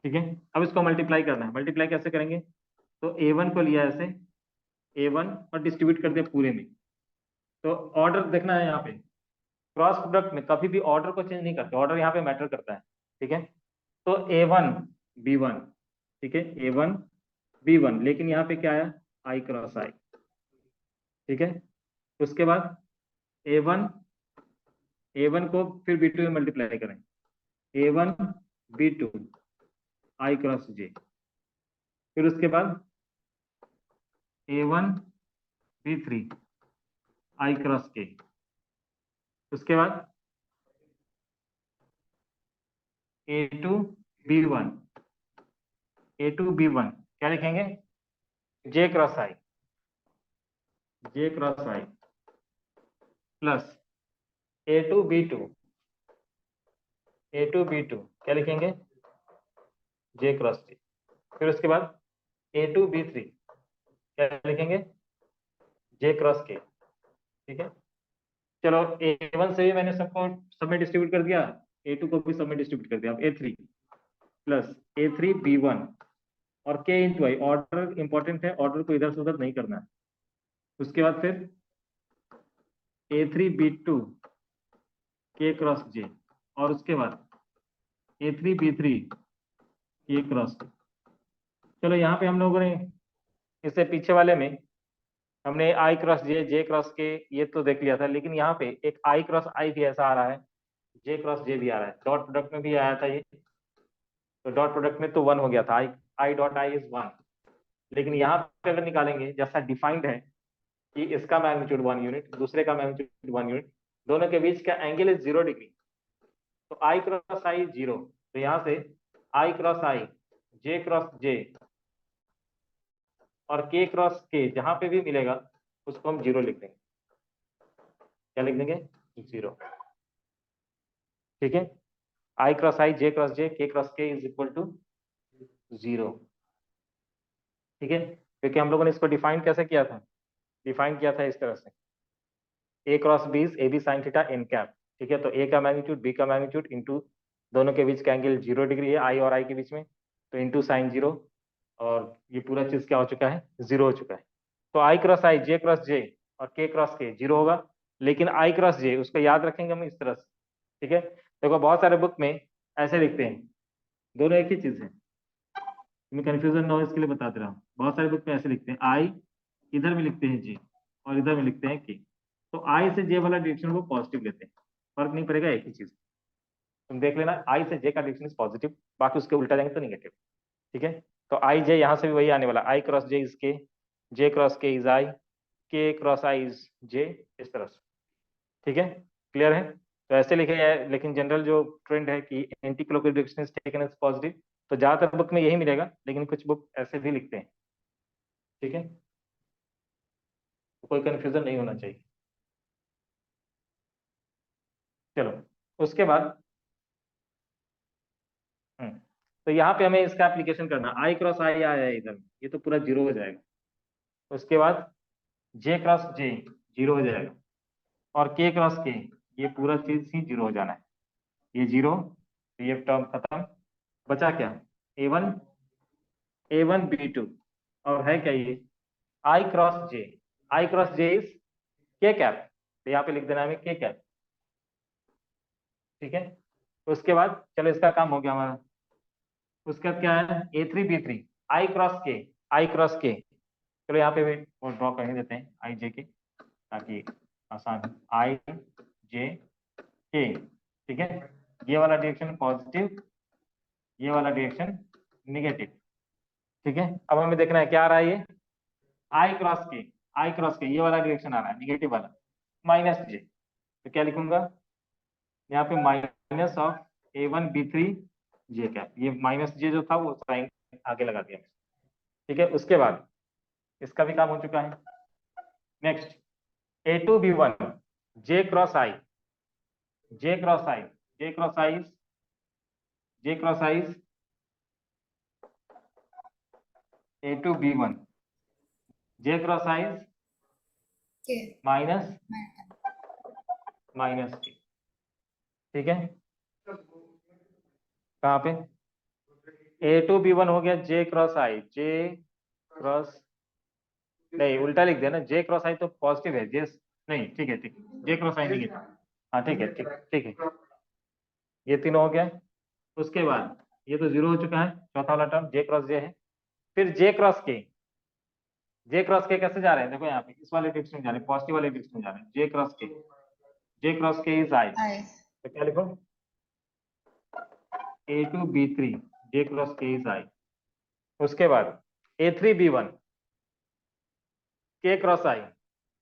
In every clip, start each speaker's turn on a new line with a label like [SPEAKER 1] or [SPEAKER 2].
[SPEAKER 1] ठीक है, अब इसको मल्टीप्लाई करना है। मल्टीप्लाई कैसे करेंगे? तो A1 को लिया ऐसे, A1 और डिस्ट्रीब्यूट कर दिया पूरे में। तो ऑर्डर देखना है यहाँ पे, क्रॉस प्रोडक्ट में कभी भी ऑर्डर को चेंज नहीं करते, ऑर्डर यहाँ पे मैटर करता है। ठीक है, तो A1 B1, ठीक है, A1 B1, लेकिन यहाँ पे क्या आया, I क्रॉस I। ठीक है, उसके बाद A1 A1 को फिर B2 में मल्टीप्लाई करें, A1 B2 I cross J। फिर उसके बाद A1 B3 I cross K। उसके बाद A2 B1 क्या लिखेंगे, J cross I plus A2B2 क्या लिखेंगे, J क्रॉस J। फिर उसके बाद A2B3 क्या लिखेंगे, J क्रॉस K। ठीक है, चलो A1 से भी मैंने सबको सब में डिस्ट्रीब्यूट कर दिया, A2 को भी सब में डिस्ट्रीब्यूट कर दिया। अब A3 प्लस A3B1 और K इंटू आई, ऑर्डर इंपॉर्टेंट है, ऑर्डर को इधर से उधर नहीं करना है। उसके बाद फिर A3B2 K क्रॉस J, और उसके बाद A3B3 K क्रॉस K। चलो यहाँ पे हम लोगों ने इससे पीछे वाले में हमने I cross J cross K ये तो देख लिया था, लेकिन यहाँ पे एक I क्रॉस I भी ऐसा आ रहा है, J क्रॉस J भी आ रहा है, डॉट प्रोडक्ट में भी आया था ये। तो डॉट प्रोडक्ट में तो 1 हो गया था, I डॉट I इज 1। लेकिन यहाँ पे अगर निकालेंगे, जैसा डिफाइंड है कि इसका मैग्नीट्यूड 1 यूनिट, दूसरे का मैग्नीट्यूड 1 यूनिट, दोनों के बीच का एंगल इज 0 डिग्री, तो I क्रॉस I 0। तो यहाँ से I cross I, J cross J और K क्रॉस K जहां पे भी मिलेगा उसको हम 0 लिख देंगे। क्या लिख देंगे, 0। ठीक है, I cross I, J cross J, K cross K is equal to 0। ठीक है, क्योंकि हम लोगों ने इसको डिफाइन कैसे किया था, डिफाइन किया था इस तरह से, A cross B is AB sine theta n cap. ठीक है, तो A का मैग्नीट्यूड B का मैग्नीट्यूड इंटू दोनों के बीच का एंगल 0 डिग्री है, I और I के बीच में, तो इंटू साइन 0, और ये पूरा चीज क्या हो चुका है, 0 हो चुका है। तो I cross I, J cross J और K क्रॉस K 0 होगा, लेकिन I क्रॉस J उसको याद रखेंगे हम इस तरह से। ठीक है, देखो बहुत सारे बुक में ऐसे लिखते हैं, दोनों एक ही चीज है, तुम्हें कंफ्यूजन ना हो इसके लिए बताते रहा हूँ। बहुत सारे बुक में ऐसे लिखते हैं, I इधर भी लिखते हैं J और इधर भी लिखते हैं K, तो I से J वाला डायरेक्शन वो पॉजिटिव लेते हैं, फर्क नहीं पड़ेगा, एक ही चीज। तुम देख लेना, I से J का डायरेक्शन इज पॉजिटिव, बाकी उसके उल्टा जाएंगे तो निगेटिव। ठीक है, तो I J यहाँ से भी वही आने वाला, I cross J is K, J cross K is I, K cross I is J, इस तरह से। ठीक है, क्लियर है? तो ऐसे लिखे है, लेकिन जनरल जो ट्रेंड है कि anti clockwise direction is taken as positive, तो ज्यादातर बुक में यही मिलेगा, लेकिन कुछ बुक ऐसे भी लिखते हैं। ठीक है, तो कोई कंफ्यूजन नहीं होना चाहिए। चलो, उसके बाद तो यहाँ पे हमें इसका एप्लीकेशन करना, I क्रॉस I आया है इधर, ये तो पूरा 0 हो जाएगा। उसके बाद J क्रॉस J 0 हो जाएगा, और K क्रॉस K ये पूरा चीज ही 0 हो जाना है, ये 0, तो ये टर्म खत्म। बचा क्या, A1 B2, और है क्या ये, I cross J, I cross J is K cap, तो यहाँ पे लिख देना हमें K कैप। ठीक है, उसके बाद चलो इसका काम हो गया हमारा। उसके बाद क्या है, A3B3 I cross K, I cross K, चलो यहाँ पे भी वो ड्रॉ करने देते हैं I J के, ताकि आसान हो, I J K। ठीक है, ये वाला डायरेक्शन पॉजिटिव, ये वाला डायरेक्शन निगेटिव। ठीक है, अब हमें देखना है क्या आ रहा है, ये I क्रॉस के ये वाला डायरेक्शन आ रहा है निगेटिव वाला, -J। तो क्या लिखूंगा यहाँ पे, -ऑफ A1B3 J कैप, ये -J जो था वो साइन आगे लगा दिया। ठीक है, उसके बाद इसका भी काम हो चुका है। Next A2B1 J cross I, J cross I, J cross I, J cross I A2B1 J cross I minus K। ठीक है, कहाँ पे, A2B1 हो गया J cross I, J cross, नहीं उल्टा लिख दिया ना, J क्रॉस I तो पॉजिटिव है, J नहीं, ठीक है ठीक है, J क्रॉस I नहीं है, हाँ ठीक है ठीक ठीक है, ये तीनों हो गया। उसके बाद ये तो जीरो हो चुका है, चौथा वाला टर्म J क्रॉस J है। फिर J cross K, J cross K कैसे जा रहे हैं, देखो यहाँ पे इस वाले डिरेक्शन में जा रहे हैं, पॉजिटिव वाले डिरेक्शन में जा रहे हैं, J cross K, J cross K is I,
[SPEAKER 2] I.
[SPEAKER 1] तो क्या लिखो, A2B3 J cross K is I। उसके बाद A3B1 K क्रॉस I,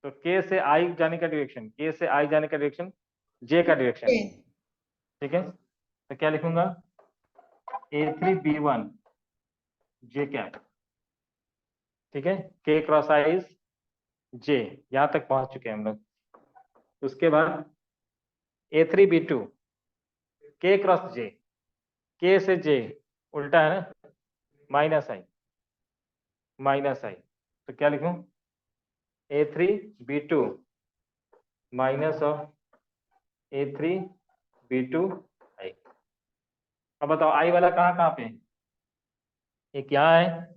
[SPEAKER 1] तो K से I जाने का डायरेक्शन, K से I जाने का डायरेक्शन J का डायरेक्शन है,
[SPEAKER 2] J.
[SPEAKER 1] ठीक है, तो क्या लिखूंगा, A3B1 J कैप, ठीक है, K cross I is J, यहां तक पहुंच चुके हैं हम लोग। उसके बाद A3B2 K cross J, K से J उल्टा है ना, माइनस I, तो क्या लिखूं, A3B2 माइनस ऑफ A3B2I। अब बताओ I वाला कहाँ कहाँ पे है, एक यहाँ है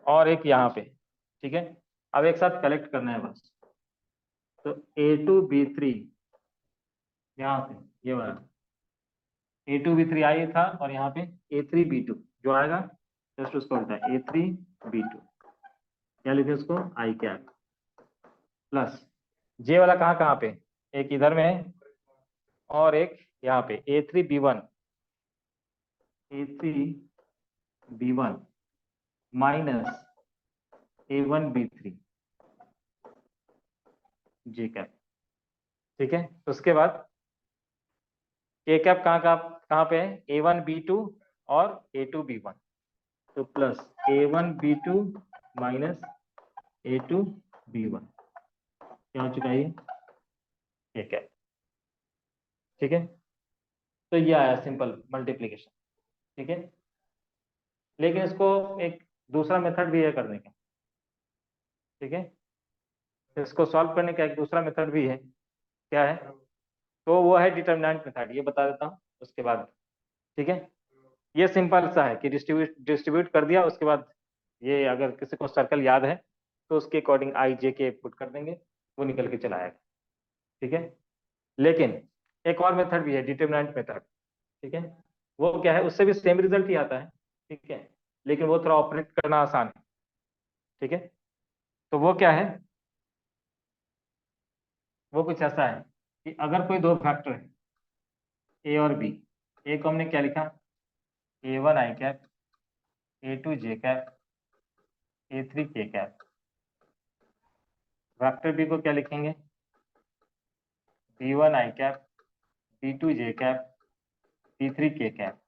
[SPEAKER 1] और एक यहाँ पे, ठीक है, अब एक साथ कलेक्ट करना है बस। तो A2B3 यहाँ पे, ये वाला A2B3I था, और यहाँ पे A3B2 जो आएगा जस्ट उसको उल्टा है, A3B2, क्या लिखे उसको, I कैप, प्लस J वाला कहाँ कहाँ पे, एक इधर में है और एक यहाँ पे, A3B1 minus A1B3 J cap, ठीक है। उसके बाद K कैप कहाँ कहाँ कहाँ पे है, A1B2 और A2B1, तो प्लस A1B2 माइनस A2B1, क्या हो चुका है ये, K कैप, ठीक है। तो ये आया सिंपल मल्टीप्लीकेशन, ठीक है। लेकिन इसको एक दूसरा मेथड भी है करने का, ठीक है, इसको सॉल्व करने का एक दूसरा मेथड भी है, क्या है, तो वो है डिटरमिनेंट मेथड, ये बता देता हूँ उसके बाद, ठीक है। ये सिंपल सा है कि डिस्ट्रीब्यूट डिस्ट्रीब्यूट कर दिया, उसके बाद ये अगर किसी को सर्कल याद है तो उसके according I J K put कर देंगे, वो निकल के चला आएगा, ठीक है। लेकिन एक और मेथड भी है डिटरमिनेंट मेथड, ठीक है, वो क्या है, उससे भी सेम रिजल्ट ही आता है, ठीक है, लेकिन वो थोड़ा ऑपरेट करना आसान है, ठीक है। तो वो क्या है, वो कुछ ऐसा है कि अगर कोई दो फैक्टर है ए और बी, ए को हमने क्या लिखा, A1I cap, A2J cap, A3K cap, vector B को क्या लिखेंगे, B1I cap, B2J cap, B3K cap,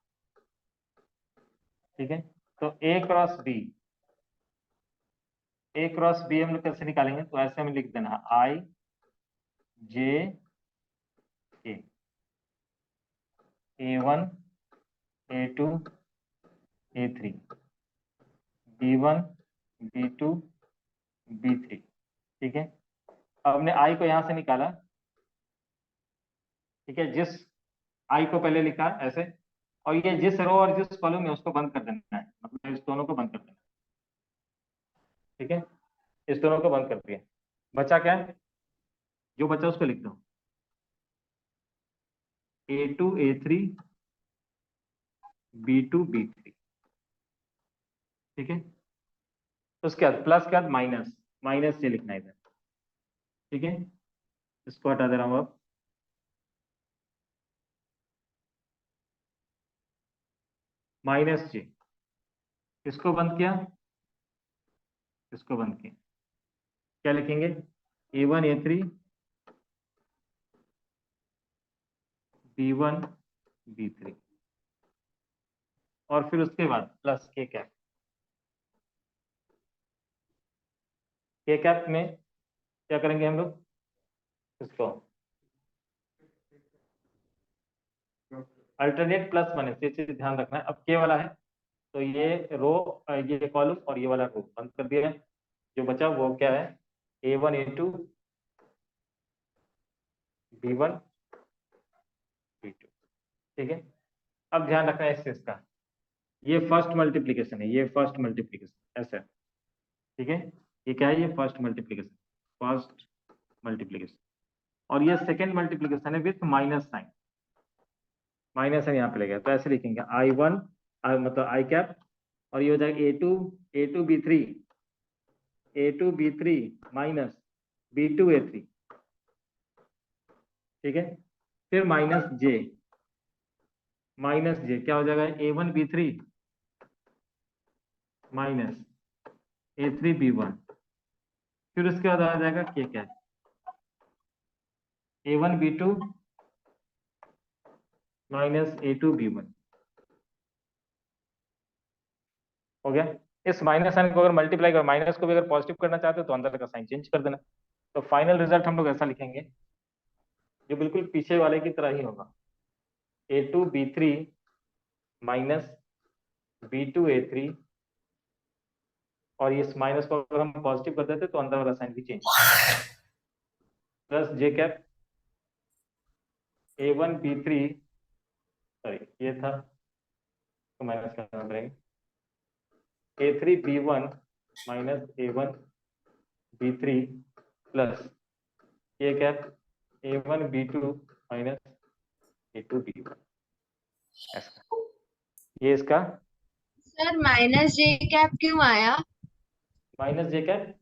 [SPEAKER 1] ठीक है। तो ए क्रॉस बी हम लोग कैसे निकालेंगे, तो ऐसे में लिख देना I J K, A1 A2 A3, B1 B2 B3, ठीक है। अब हमने I को यहां से निकाला, ठीक है, जिस I को पहले लिखा ऐसे, और ये जिस रो और जिस कॉलम में उसको बंद कर देना है, मतलब इस दोनों को बंद कर देना है, ठीक है, इस दोनों को बंद कर दिया, बचा क्या, जो बचा उसको लिख दो, A2 A3 B2 B3, ठीक है। उसके बाद प्लस के बाद माइनस, माइनस से लिखना है इधर, ठीक है, इसको हटा दे रहा हूं अब, माइनस J, इसको बंद किया, इसको बंद किया, क्या लिखेंगे, A1 A3 B1 B3, और फिर उसके बाद प्लस के कैप में क्या करेंगे हम लोग, इसको अल्टरनेट प्लस माइनस, ये चीज ध्यान रखना है। अब के वाला है तो ये रो, ये कॉलम और ये वाला रो बंद कर दिया है, जो बचा वो क्या है, A1 A2 B1 B2, ठीक है। अब ध्यान रखना है इस चीज का, ये फर्स्ट मल्टीप्लीकेशन है, ये फर्स्ट मल्टीप्लीकेशन ऐसा है, ठीक है। ये क्या है, ये फर्स्ट मल्टीप्लीकेशन, फर्स्ट मल्टीप्लीकेशन। और ये सेकेंड मल्टीप्लीकेशन है with minus sign, minus sign यहाँ पे लगेगा, तो ऐसे लिखेंगे I1 मतलब आई कैप, और ये हो जाएगा A2 B3 minus B2 A3, ठीक है। फिर माइनस जे क्या हो जाएगा, A1 B3 minus A3 B1। फिर उसके बाद आ जाएगा के क्या, A1 B2 minus A2 B1, हो गया। इस माइनस साइन को अगर मल्टीप्लाई कर, माइनस को भी अगर पॉजिटिव करना चाहते हो तो अंदर का साइन चेंज कर देना। तो फाइनल रिजल्ट हम लोग ऐसा लिखेंगे जो बिल्कुल पीछे वाले की तरह ही होगा, A2 B3 minus B2 A3, और इस माइनस को अगर हम पॉजिटिव कर देते तो अंदर वाला साइन भी change, plus J cap A1 B3, sorry ये था तो माइनस करना पड़ेगा, A3 B1 minus A1 B3 plus ये cap A1 B2 minus A2 B1, ऐसा। ये इसका
[SPEAKER 2] सर माइनस जे कैप क्यों आया?
[SPEAKER 1] माइनस जे कैप,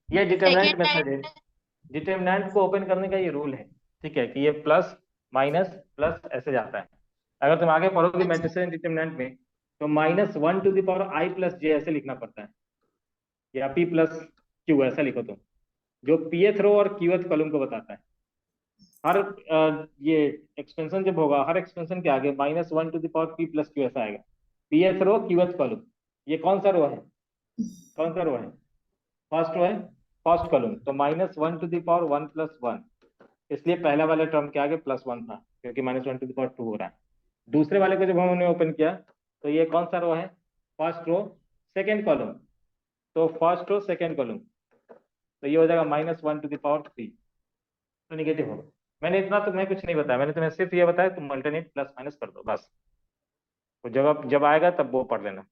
[SPEAKER 1] ये डिटरमिनेंट
[SPEAKER 2] सेकेंड
[SPEAKER 1] मेथड है।
[SPEAKER 2] टाइम।
[SPEAKER 1] डिटरमिनेंट को ओपन करने का ये रूल है, ठीक है, कि ये प्लस माइनस प्लस ऐसे जाता है। अगर तुम आगे पढ़ोगे
[SPEAKER 2] अच्छा।
[SPEAKER 1] मैट्रिक्स डिटरमिनेंट में, तो -1 to the power I+J ऐसे लिखना पड़ता है, या P+Q ऐसा लिखो तुम, जो pth रो और qth कॉलम को बताता है। हर ये एक्सपेंशन जब होगा, हर एक्सपेंशन के आगे -1 to the power P+Q ऐसा आएगा, pth रो qth कॉलम। ये कौन सा रो है, कौन सा रो है, फर्स्ट रो है, फर्स्ट कॉलम, तो -1 to the power 1+1, इसलिए पहला वाला टर्म के आगे +1 था, क्योंकि -1 to the power 2 हो रहा है। दूसरे वाले को जब हमने ओपन किया, तो ये कौन सा रो है, फर्स्ट रो सेकेंड कॉलम, तो फर्स्ट रो सेकेंड कॉलम, तो ये हो जाएगा -1 to the power 3, तो निगेटिव होगा। मैंने इतना तुम्हें कुछ नहीं बताया, मैंने तुम्हें सिर्फ ये बताया तुम अल्टरनेट प्लस माइनस कर दो बस, तो जब आएगा तब वो पढ़ लेना,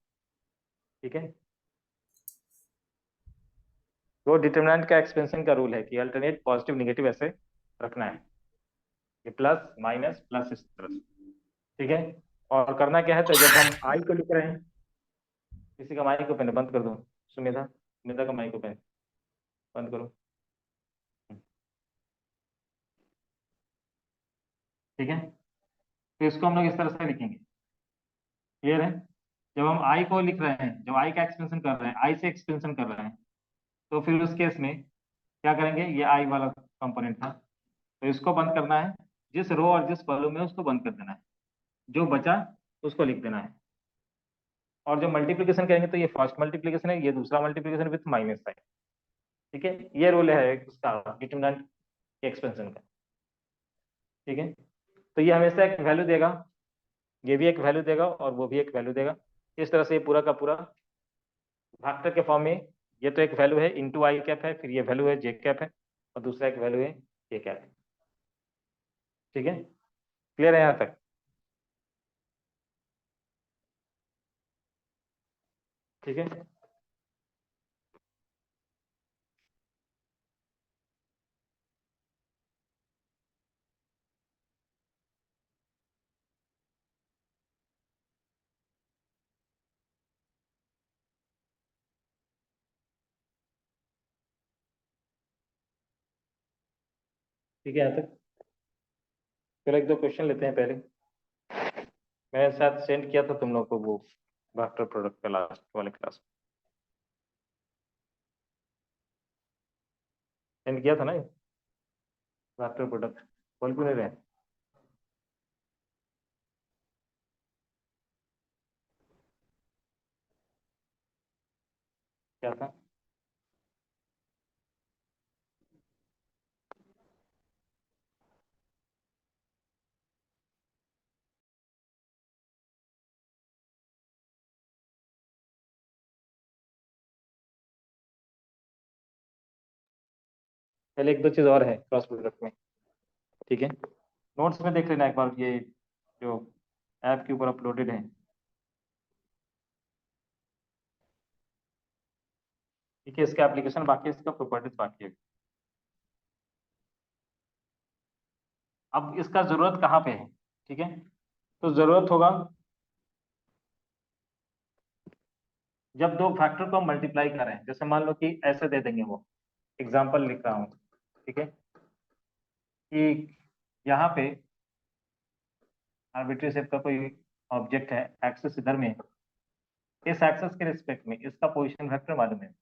[SPEAKER 1] ठीक है। वो डिटरमिनेंट का एक्सपेंशन का रूल है कि अल्टरनेट पॉजिटिव निगेटिव ऐसे रखना है, ये प्लस माइनस प्लस इस तरह से, ठीक है। और करना क्या है, तो जब हम आई को लिख रहे हैं, किसी का माइक ओपन है, बंद कर दो, सुमेधा, सुमेधा का माइक ओपन, बंद करो, ठीक है। तो इसको हम लोग इस तरह से लिखेंगे, क्लियर है। जब हम आई को लिख रहे हैं, जब आई का एक्सपेंशन कर रहे हैं, आई से एक्सपेंशन कर रहे हैं, तो फिर उस केस में क्या करेंगे, ये आई वाला कंपोनेंट था, तो इसको बंद करना है, जिस रो और जिस कॉलम में उसको बंद कर देना है, जो बचा उसको लिख देना है। और जो मल्टीप्लीकेशन करेंगे, तो ये फर्स्ट मल्टीप्लीकेशन है, ये दूसरा मल्टीप्लीकेशन विथ माइनस साइन, ठीक है। ये रूल है उसका डिटरमिनेंट के एक्सपेंशन का, ठीक है। तो ये हमेशा एक वैल्यू देगा, ये भी एक वैल्यू देगा और वो भी एक वैल्यू देगा। इस तरह से ये पूरा का पूरा फैक्टर के फॉर्म में, ये तो एक वैल्यू है इंटू आई कैप है, फिर ये वैल्यू है जे कैप है, और दूसरा एक वैल्यू है के कैप है, ठीक है। क्लियर है यहाँ तक, ठीक है। ठीक है यहाँ तक। चलो एक दो क्वेश्चन लेते हैं पहले। मैंने साथ सेंड किया था तुम लोग को वो वेक्टर प्रोडक्ट का लास्ट वाले क्लास, सेंड किया था ना वेक्टर प्रोडक्ट, बोल क्यों नहीं रहे, क्या था। पहले एक दो चीज और है क्रॉस प्रोडक्ट में, ठीक है। नोट्स में देख लेना एक बार, ये जो ऐप के ऊपर अपलोडेड है। ठीक है, इसका एप्लीकेशन बाकी है, इसका प्रॉपर्टीज बाकी है। अब इसका जरूरत कहाँ पे है? ठीक है, तो जरूरत होगा जब दो फैक्टर को मल्टीप्लाई करें। जैसे मान लो कि ऐसे दे देंगे, वो एग्जांपल लिख रहा हूँ। ठीक है, कि यहाँ पे आर्बिट्री शेप का कोई ऑब्जेक्ट है, एक्सिस इधर में है, इस एक्सिस के रिस्पेक्ट में इसका पोजीशन वेक्टर मालूम है।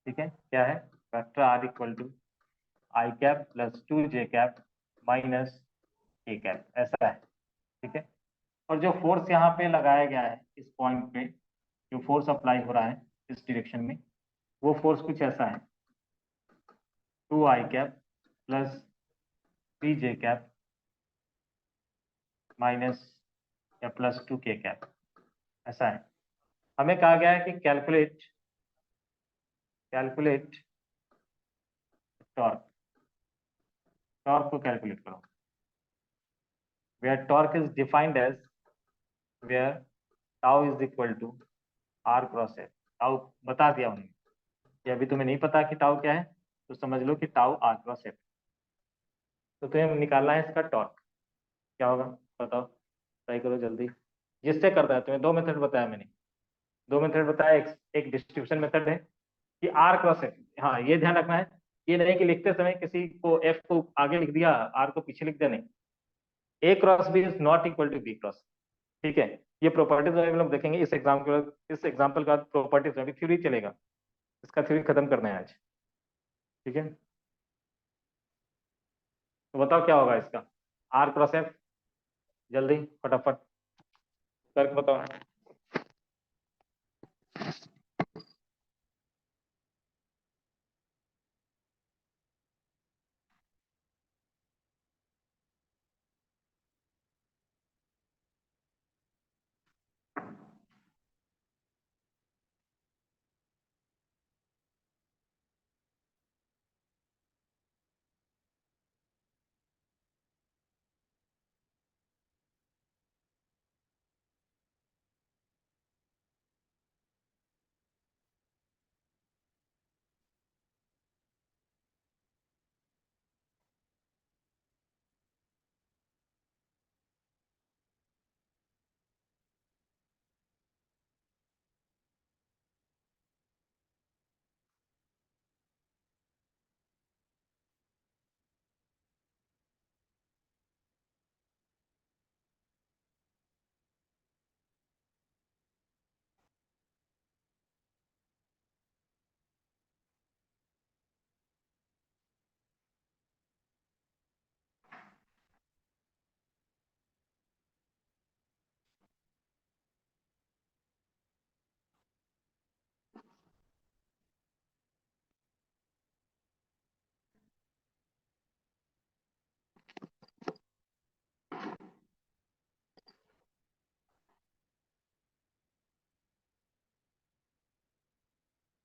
[SPEAKER 1] ठीक है, क्या है? Vector R equal to I cap plus 2 J cap minus K cap, ऐसा है। ठीक है, और जो फोर्स यहाँ पे लगाया गया है इस पॉइंट पे, जो फोर्स अप्लाई हो रहा है इस डायरेक्शन में, वो फोर्स कुछ ऐसा है, 2 आई कैप प्लस 3 जे कैप माइनस या प्लस 2 के कैप, ऐसा है। हमें कहा गया है कि कैलकुलेट कैलकुलेट टॉर्क। टॉर्क को कैलकुलेट करो, where torque is defined as where tau is equal to R cross F. Tau बता दिया उन्होंने, कि अभी तुम्हें नहीं पता कि टाउ क्या है, तो समझ लो कि टाउ आर क्रॉस एफ। तो तुम्हें निकालना है इसका टॉर्क, क्या होगा बताओ, ट्राई करो जल्दी। जिससे करता है, तुम्हें दो मेथड बताया मैंने, दो मेथड बताया। एक डिस्ट्रीब्यूशन मेथड है कि आर क्रॉस एफ। हाँ, ये ध्यान रखना है, ये नहीं कि लिखते समय किसी को एफ को आगे लिख दिया, आर को पीछे लिख दिया, नहीं। A cross B is not equal to B cross. ठीक है, ये प्रॉपर्टीज में हम लोग देखेंगे इस एग्जाम्पल का प्रॉपर्टीज में। अभी थ्योरी चलेगा, इसका थ्योरी खत्म करना है आज। ठीक है, तो बताओ क्या होगा इसका आर क्रॉस एफ, जल्दी फटाफट करके बताओ।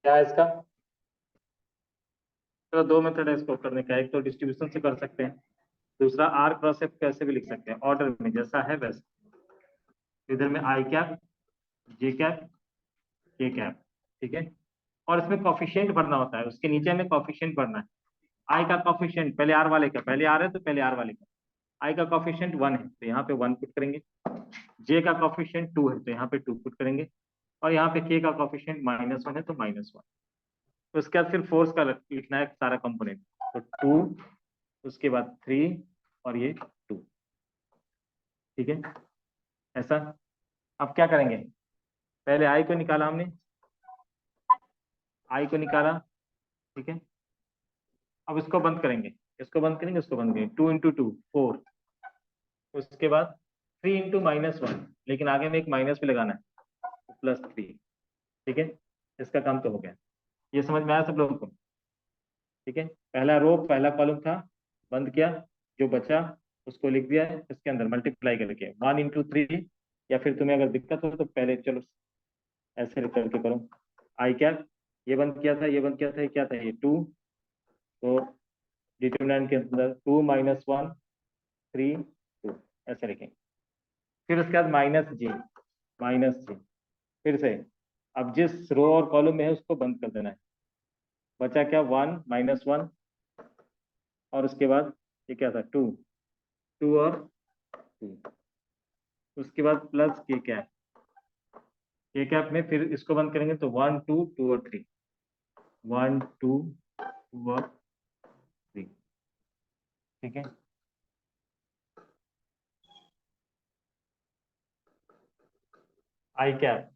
[SPEAKER 1] क्या है इसका? तो दो मेथड है इसको करने का, एक तो डिस्ट्रीब्यूशन से कर सकते हैं, दूसरा आर क्रॉस एफ कैसे भी लिख सकते हैं, ऑर्डर में जैसा है वैसे। इधर में आई कैप, जे कैप, के कैप। ठीक है, और इसमें कॉफिशिएंट भरना होता है, उसके नीचे में कॉफिशिएंट भरना है। आई का कॉफिशिएंट पहले आर वाले का, पहले आर है तो पहले आर वाले का। आई का कॉफिशिएंट 1 है तो यहाँ पे 1 पुट करेंगे। जे का कॉफिशिएंट 2 है तो यहाँ पे 2 पुट करेंगे। और यहाँ पे के का कॉफिशिएंट -1 है तो -1। तो उसके बाद फिर फोर्स का लिखना है सारा कंपोनेंट, तो 2, उसके बाद 3 और ये 2। ठीक है, ऐसा। अब क्या करेंगे, पहले आई को निकाला हमने, आई को निकाला। ठीक है, अब इसको बंद करेंगे, इसको बंद करेंगे, इसको बंद करेंगे। 2 इंटू 2 4, उसके बाद 3 इंटू -1, लेकिन आगे में एक माइनस भी लगाना है, +3। ठीक है, इसका काम तो हो गया। ये समझ में आया सब लोगों को? ठीक है, पहला रो पहला कॉलम था, बंद किया, जो बचा उसको लिख दिया है इसके अंदर मल्टीप्लाई करके 1 इंटू 3। या फिर तुम्हें अगर दिक्कत हो तो पहले चलो ऐसे करके करो। आई कैप, ये बंद किया था, ये बंद किया था, ये क्या था, ये 2। तो डिटरमिनेंट के अंदर 2 -1 3 2, ऐसे लिखेंगे। फिर उसके बाद माइनस जे फिर से। अब जिस रो और कॉलम में है उसको बंद कर देना है। बचा क्या, 1 -1, और उसके बाद ये क्या था, 2, 2 और 2, उसके बाद प्लस के कैप में फिर इसको बंद करेंगे तो 1 2 2 और 3, 1 2 2 और 3। ठीक है, आई कैप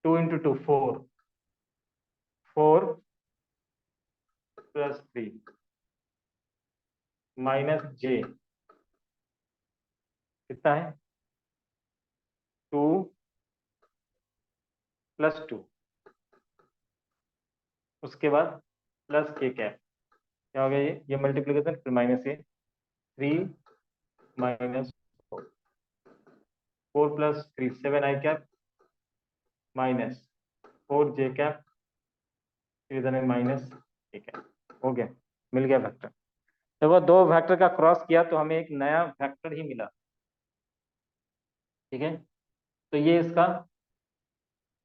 [SPEAKER 1] 2 × 2 4, 4 + 3 -j कितना है, 2 + 2, उसके बाद प्लस के कैप, क्या हो गया, ये मल्टीप्लीकेशन, फिर माइनस ये 3 -4, 4 + 3 7 आई कैप -4 जे कैप, फिर इधर है माइनस के कैप। हो गया, मिल गया वेक्टर। तो वो दो वेक्टर का क्रॉस किया तो हमें एक नया वेक्टर ही मिला। ठीक है, तो ये इसका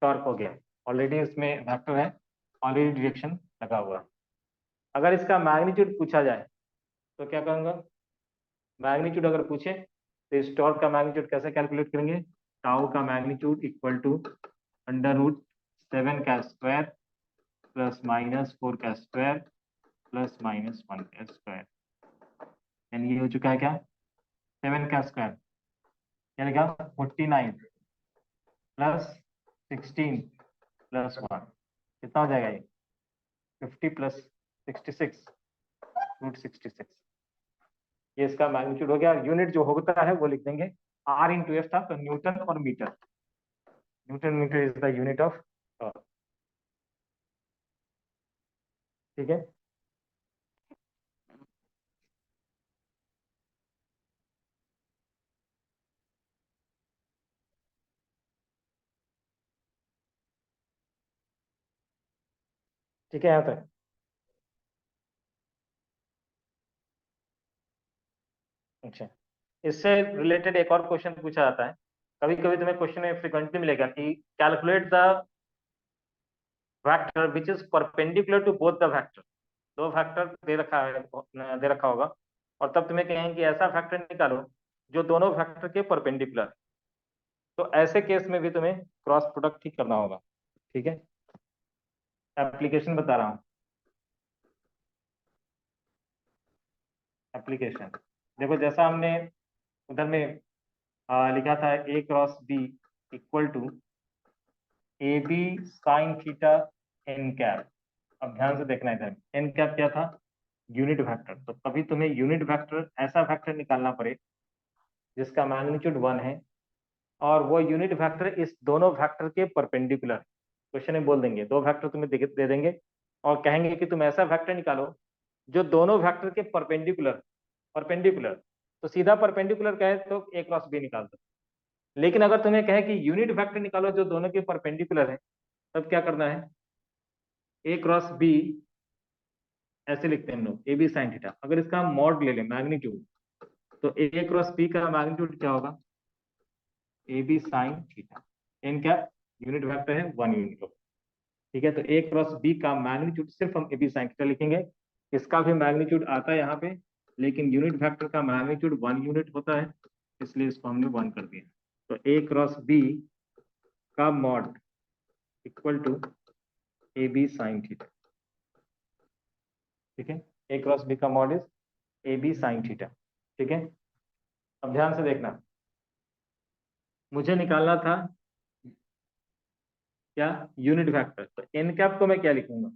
[SPEAKER 1] टॉर्क हो गया। ऑलरेडी इसमें वेक्टर है, ऑलरेडी डायरेक्शन लगा हुआ है। अगर इसका मैग्नीट्यूड पूछा जाए तो क्या करूंगा, मैग्नीट्यूड अगर पूछे तो इस टॉर्क का मैग्नीट्यूड कैसे कैलकुलेट करेंगे, टाउ का मैग्नीट्यूड इक्वल टू √7 का स्क्वायर प्लस -4 का स्क्वायर प्लस -1 का स्क्वायर। यानी ये हो चुका है क्या, 7 का स्क्वायर यानी क्या, 49 प्लस 16 प्लस 1, कितना हो जाएगा ये, 50 + 66 √66। ये इसका मैग्नीट्यूड हो गया। यूनिट जो होता है वो लिख देंगे, R × F था तो न्यूटन और metre, newton metre is the unit of torque. ठीक है, ठीक है यहाँ तक। अच्छा, इससे रिलेटेड एक और क्वेश्चन पूछा जाता है, कभी कभी तुम्हें क्वेश्चन में फ्रिक्वेंटली मिलेगा कि calculate the vector which is perpendicular to both the vector. दो वेक्टर दे रखा है, दे रखा होगा, और तब तुम्हें कहेंगे कि ऐसा वेक्टर निकालो जो दोनों वेक्टर के परपेंडिकुलर। तो ऐसे केस में भी तुम्हें क्रॉस प्रोडक्ट ही करना होगा। ठीक है, एप्लीकेशन बता रहा हूँ। एप्लीकेशन देखो, जैसा हमने उधर में लिखा था, A × B equal to AB sin theta n cap. अब ध्यान से देखना, इधर n कैप क्या था, यूनिट वेक्टर। तो कभी तुम्हें यूनिट वेक्टर, ऐसा वेक्टर निकालना पड़े जिसका मैग्नीट्यूड 1 है और वो यूनिट वेक्टर इस दोनों वेक्टर के परपेंडिकुलर। क्वेश्चन में बोल देंगे, दो वेक्टर तुम्हें दे देंगे और कहेंगे कि तुम ऐसा वेक्टर निकालो जो दोनों वेक्टर के परपेंडिकुलर, परपेंडिकुलर। तो सीधा परपेंडिकुलर कहे तो A × B निकाल दो। लेकिन अगर तुम्हें कहे कि यूनिट वेक्टर निकालो जो दोनों के परपेंडिकुलर है, तब क्या करना है, A × B ऐसे लिखते हैं हम लोग, AB sin थीटा। अगर इसका मॉड ले लें, मैग्नीट्यूड, तो A × B का मैग्नीट्यूड क्या होगा, AB sin थीटा। n क्या यूनिट वेक्टर है, 1 यूनिट होगा। ठीक है, तो A × B का मैग्नीट्यूड सिर्फ हम AB sin थीटा लिखेंगे। इसका भी मैग्नीट्यूड आता है यहाँ पे, लेकिन यूनिट वेक्टर का मैग्नीट्यूड 1 यूनिट होता है, इसलिए इसको हमने 1 कर दिया। तो A × B का mod equal to AB sin theta. ठीक है, A × B का mod is AB sin theta. ठीक है, अब ध्यान से देखना, मुझे निकालना था क्या, यूनिट वेक्टर। तो n कैप को मैं क्या लिखूंगा,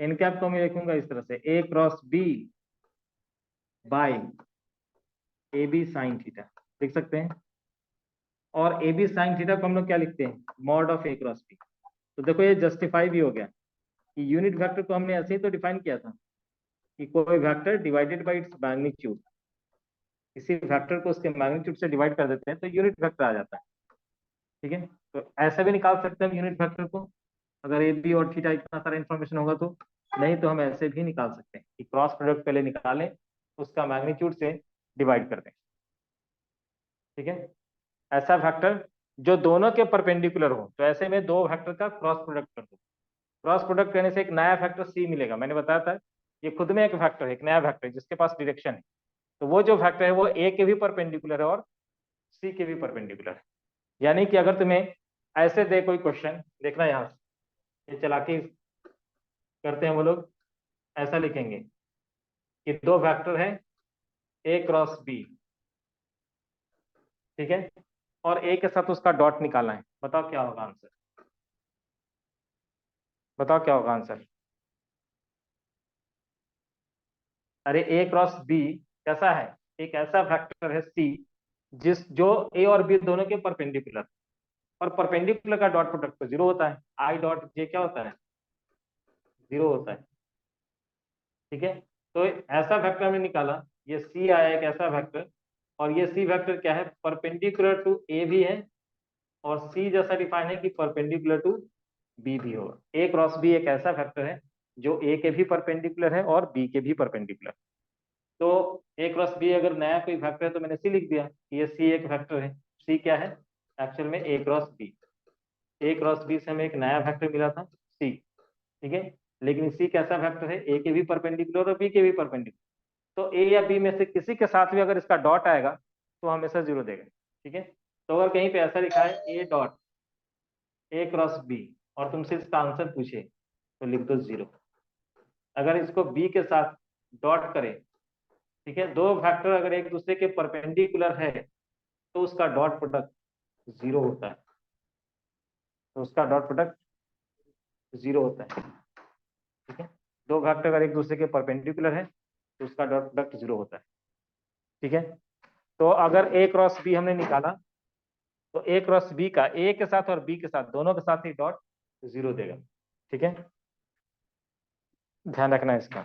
[SPEAKER 1] n कैप को मैं लिखूंगा इस तरह से, A × B by AB sin theta, लिख सकते हैं। और AB sin थीटा को हम लोग क्या लिखते हैं, मॉड ऑफ A × B। तो देखो ये जस्टिफाई भी हो गया कि यूनिट वेक्टर को हमने ऐसे ही तो डिफाइन किया था कि कोई vector divided by its magnitude, किसी वेक्टर को उसके मैग्नीट्यूड से डिवाइड कर देते हैं तो यूनिट वेक्टर आ जाता है। ठीक है, तो ऐसे भी निकाल सकते हैं यूनिट वेक्टर को, अगर ए बी और थीटा इतना सारा इन्फॉर्मेशन होगा तो। नहीं तो हम ऐसे भी निकाल सकते हैं कि क्रॉस प्रोडक्ट पहले निकालें, उसका मैग्नीट्यूड से डिवाइड कर दें। ठीक है, ऐसा वेक्टर जो दोनों के परपेंडिकुलर हो, तो ऐसे में दो वेक्टर का क्रॉस प्रोडक्ट कर दो। क्रॉस प्रोडक्ट करने से एक नया वेक्टर सी मिलेगा। मैंने बताया था ये खुद में एक वेक्टर है, एक नया वेक्टर है जिसके पास डायरेक्शन है। तो वो जो वेक्टर है वो ए के भी परपेंडिकुलर है और सी के भी परपेंडिकुलर है। यानी कि अगर तुम्हें ऐसे दे कोई क्वेश्चन, देखना यहाँ से, ये चालाकी करते हैं वो लोग, ऐसा लिखेंगे कि दो वेक्टर है ए क्रॉस बी, ठीक है, और ए के साथ उसका डॉट निकालना है। बताओ क्या होगा आंसर, बताओ क्या होगा आंसर। अरे ए क्रॉस बी कैसा है, एक ऐसा वेक्टर है सी जो ए और बी दोनों के परपेंडिकुलर, और परपेंडिकुलर का डॉट प्रोडक्ट तो जीरो होता है। आई डॉट जे क्या होता है, जीरो होता है। ठीक है, तो ऐसा वेक्टर हमने निकाला, ये सी आया एक ऐसा वेक्टर, और ये सी वेक्टर क्या है, परपेंडिकुलर टू ए भी है, और सी जैसा डिफाइन है कि परपेंडिकुलर टू बी भी होगा। ए क्रॉस बी एक ऐसा वेक्टर है जो ए के भी परपेंडिकुलर है और बी के भी परपेंडिकुलर। तो ए क्रॉस बी अगर नया कोई वेक्टर है तो मैंने सी लिख दिया कि ये सी एक वेक्टर है। सी क्या है एक्चुअल में, ए क्रॉस बी। ए क्रॉस बी से हमें एक नया वेक्टर मिला था सी, ठीक है, लेकिन सी कैसा वेक्टर है, ए के भी परपेंडिकुलर और बी के भी परपेंडिकुलर। तो ए या बी में से किसी के साथ भी अगर इसका डॉट आएगा तो हमेशा जीरो देगा। ठीक है, तो अगर कहीं पे ऐसा लिखा है A dot A cross B और तुमसे इसका आंसर पूछे तो लिख दो जीरो। अगर इसको बी के साथ डॉट करें, ठीक है, दो वेक्टर अगर एक दूसरे के परपेंडिकुलर है तो उसका डॉट प्रोडक्ट जीरो होता है, तो उसका डॉट प्रोडक्ट जीरो होता है। ठीक है, दो वेक्टर अगर एक दूसरे के परपेंडिकुलर है तो उसका डॉट प्रोडक्ट जीरो होता है। ठीक है, तो अगर ए क्रॉस बी हमने निकाला तो ए क्रॉस बी का ए के साथ और बी के साथ दोनों के साथ ही डॉट जीरो देगा। ठीक है, ध्यान रखना है इसका।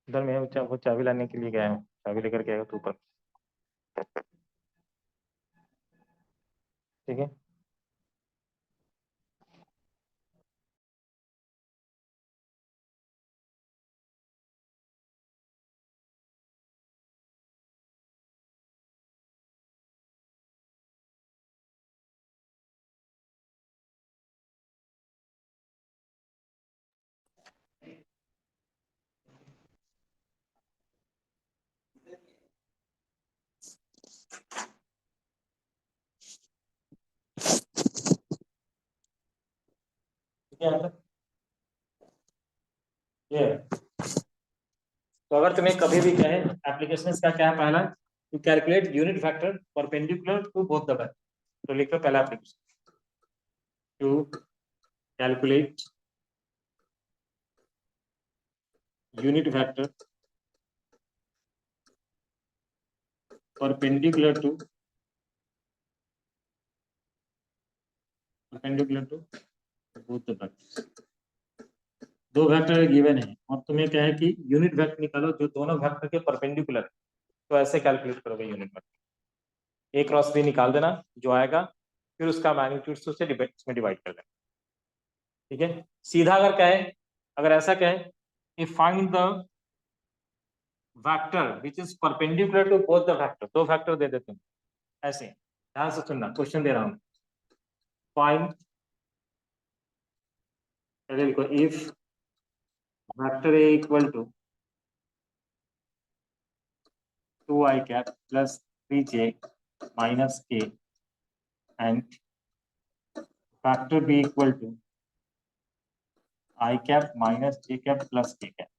[SPEAKER 1] उधर मैं वो चाबी लाने के लिए गया हूँ, चाबी लेकर के आएगा तो ऊपर। ठीक है, ठीक है, ये तो अगर तुम्हें कभी भी कहे एप्लीकेशन का क्या है, पहला to calculate unit factor perpendicular to both the vector, तो लिखो पहला application, to calculate unit factor perpendicular to both the vector. दो वेक्टर गिवन है और तुम्हें क्या है कि यूनिट वेक्टर निकालो जो दोनों वेक्टर के परपेंडिकुलर है। तो ऐसे कैलकुलेट करोगे यूनिट वेक्टर, ए क्रॉस बी निकाल देना जो आएगा, फिर उसका मैग्नीट्यूड से उसे इसमें डिवाइड कर देना। ठीक है, सीधा अगर कहे, अगर ऐसा कहे find the vector which is perpendicular to both the vector, दो वेक्टर दे देते हैं ऐसे, ध्यान से सुनना, क्वेश्चन दे रहा हूं। फाइंड, देखो if vector A equal to 2i cap plus 3j minus k and factor b equal to I cap minus j cap plus k cap.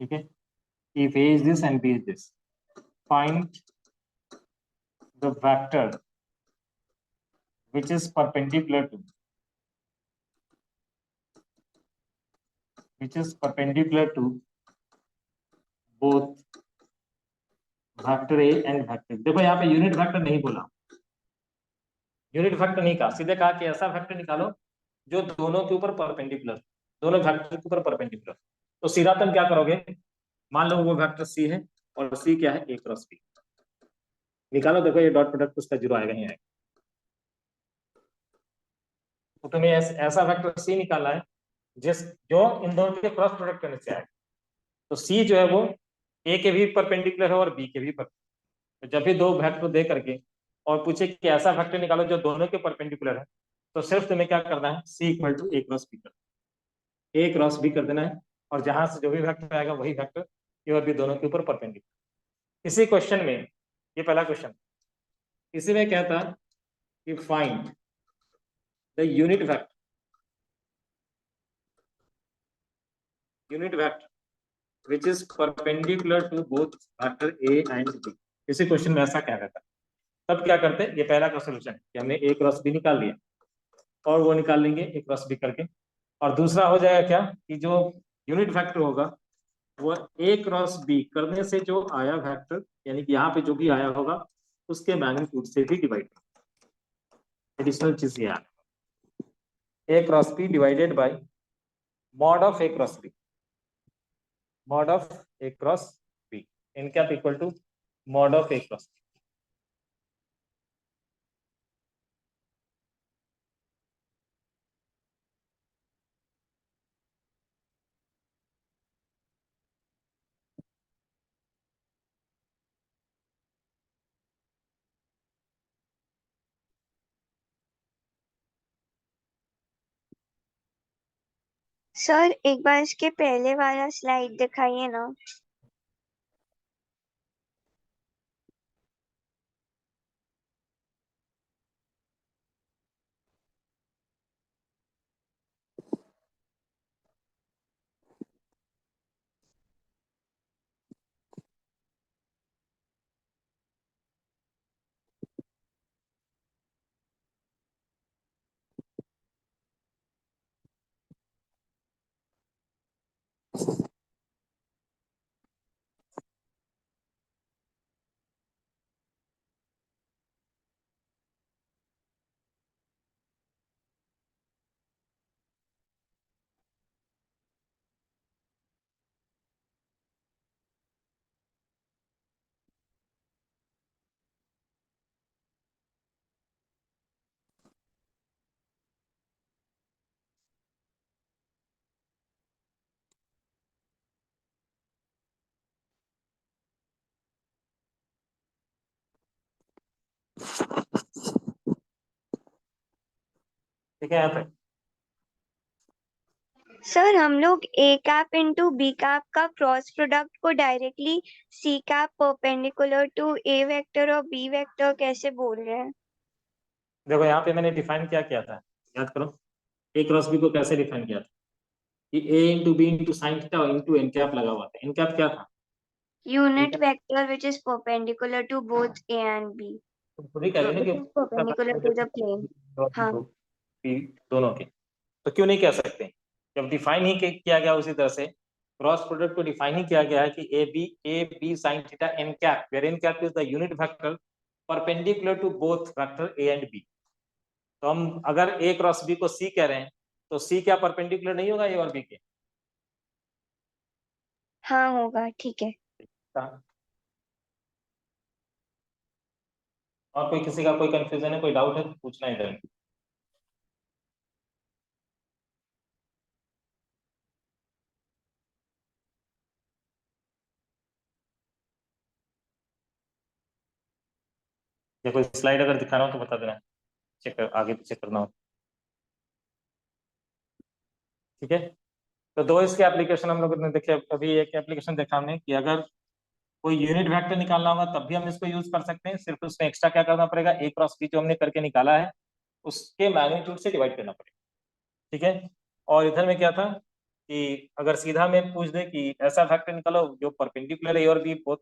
[SPEAKER 1] ठीक है, if a is this and b is this, find the vector which is perpendicular to both vector A and vector. देखो यहाँ पे unit vector नहीं बोला, unit vector नहीं कहा, सीधे कहा कि ऐसा वेक्टर निकालो जो दोनों के ऊपर परपेंडिकुलर, दोनों वेक्टर के ऊपर परपेंडिकुलर। तो सीधा तुम क्या करोगे, मान लो वो वेक्टर सी है और सी क्या है, ए क्रॉस बी निकालो। देखो ये डॉट प्रोडक्ट उसका जीरो आएगा, ही आएगा। तो तुम्हें ऐसा वेक्टर सी निकालना है जिस जो इन दोनों के क्रॉस प्रोडक्ट करने से आएगा। तो सी जो है वो ए के भी परपेंडिकुलर है और बी के भी परपेंडिकुलर। तो जब भी दो वेक्टर दे करके और पूछे कि ऐसा वेक्टर निकालो जो दोनों के परपेंडिकुलर है, तो सिर्फ तुम्हें क्या करना है, C equal to A cross B कर, ए क्रॉस बी कर देना है, और जहां से जो भी वेक्टर आएगा वही वेक्टर ए और बी दोनों के ऊपर परपेंडिकुलर। इसी क्वेश्चन में, ये पहला क्वेश्चन, इसी में क्या था कि find the unit vector which is perpendicular to both vector A and B. इसी क्वेश्चन में ऐसा क्या रहता है। तब क्या करते हैं, ये पहला का सोल्यूशन कि हमने ए क्रॉस बी निकाल लिया, और वो निकाल लेंगे ए क्रॉस बी करके। और दूसरा हो जाएगा क्या कि जो यूनिट वेक्टर होगा वो ए क्रॉस बी करने से जो आया वेक्टर, यानी कि यहाँ पे जो भी आया होगा उसके मैग्नीट्यूड से भी डिवाइड, एडिशनल चीज ये A cross B divided by mod of A cross B, mod of A cross B, N cap equal to mod of A cross B.
[SPEAKER 3] Sir एक बार इसके पहले वाला स्लाइड दिखाइए ना।
[SPEAKER 1] ठीक है यहाँ पे।
[SPEAKER 3] सर हम लोग A cap into B cap का क्रॉस प्रोडक्ट को directly C cap perpendicular to A vector और बी वेक्टर कैसे बोल रहे हैं?
[SPEAKER 1] देखो यहाँ पे मैंने डिफाइन क्या किया था, याद करो, ए क्रॉस बी को कैसे डिफाइन किया था कि A into B into sine theta into N cap लगा हुआ था। एन कैप क्या था,
[SPEAKER 3] unit vector which is perpendicular to both A and B,
[SPEAKER 1] तुम खुद ही कह रहे हो ना
[SPEAKER 3] which is perpendicular to the plane. हाँ।
[SPEAKER 1] कि दोनों के, तो क्यों नहीं कह सकते, जब डिफाइन ही किया गया उसी तरह से क्रॉस प्रोडक्ट को डिफाइन ही किया गया है कि A B sine theta N cap, where N cap is the unit vector perpendicular to both vector A and B. तो हम अगर ए क्रॉस बी को सी कह रहे हैं तो सी क्या परपेंडिकुलर नहीं होगा ए और बी के?
[SPEAKER 3] हाँ होगा, ठीक है।
[SPEAKER 1] हाँ। और कोई किसी का कोई कंफ्यूजन है, कोई डाउट है तो पूछना इधर में। या कोई स्लाइड अगर दिखाना हो तो बता देना, चेक कर, आगे पीछे करना हो। ठीक है, तो दो इसके एप्लीकेशन हम लोग ने देखे। अभी एक एप्लीकेशन देखा हमने कि अगर कोई यूनिट वेक्टर निकालना होगा तब भी हम इसको यूज कर सकते हैं, सिर्फ उसमें एक्स्ट्रा क्या करना पड़ेगा, ए क्रॉस बी जो हमने करके निकाला है उसके मैग्नीट्यूड से डिवाइड करना पड़ेगा। ठीक है, और इधर में क्या था कि अगर सीधा में पूछ दे कि ऐसा वेक्टर निकालो जो परपेंडिकुलर है ए और बी बोथ,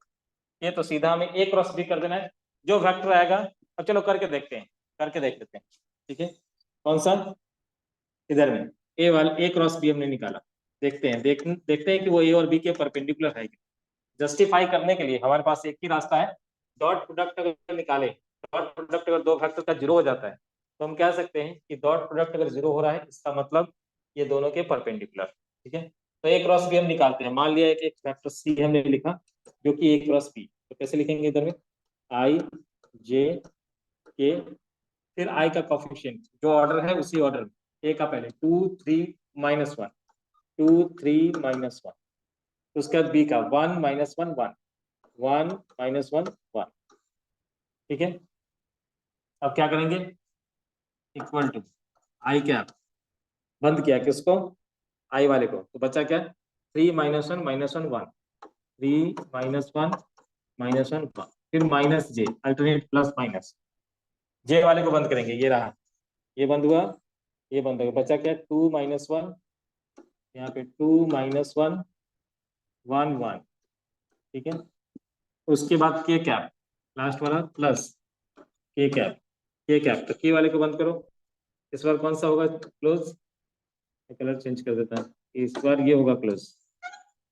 [SPEAKER 1] ये तो सीधा हमें ए क्रॉस बी कर देना है, जो वेक्टर आएगा। अब चलो करके देखते हैं, करके देख लेते हैं। ठीक है, कौन सा, इधर में ए क्रॉस बी हमने निकाला, देखते हैं देखते हैं कि वो ए और बी के परपेंडिकुलर है। जस्टिफाई करने के लिए हमारे पास एक ही रास्ता है, डॉट प्रोडक्ट अगर निकाले, डॉट प्रोडक्ट अगर दो फैक्टर का जीरो हो जाता है तो हम कह सकते हैं कि डॉट प्रोडक्ट अगर जीरो हो रहा है इसका मतलब ये दोनों के परपेंडिकुलर। ठीक है, तो ए क्रॉस बी हम निकालते हैं। मान लिया एक फैक्टर सी हमने लिखा जो कि ए क्रॉस बी, तो कैसे लिखेंगे इधर में, आई जे के, फिर आई का कॉफिशिएंट जो ऑर्डर है उसी ऑर्डर में, ए का पहले 2 3 -1, 2 3 -1, तो उसके बाद बी का 1 माइनस 1 1, 1 माइनस 1 1, ठीक है। अब क्या करेंगे, इक्वल टू आई कैप, बंद किया किसको, आई वाले को, तो बचा क्या, 3 माइनस 1 माइनस 1 1, 3 माइनस 1 माइनस 1 1, फिर माइनस जे, अल्टरनेट प्लस माइनस, जे वाले को बंद करेंगे, ये रहा, ये बंद हुआ, ये बंद हो गया, बचा क्या 2 माइनस 1, यहाँ पे 2 माइनस 1 1 1, ठीक है। उसके बाद के कैप, लास्ट वाला प्लस के कैप, के कैप, तो के वाले को बंद करो, इस बार कौन सा होगा क्लोज, कलर चेंज कर देता है, इस बार ये होगा क्लोज,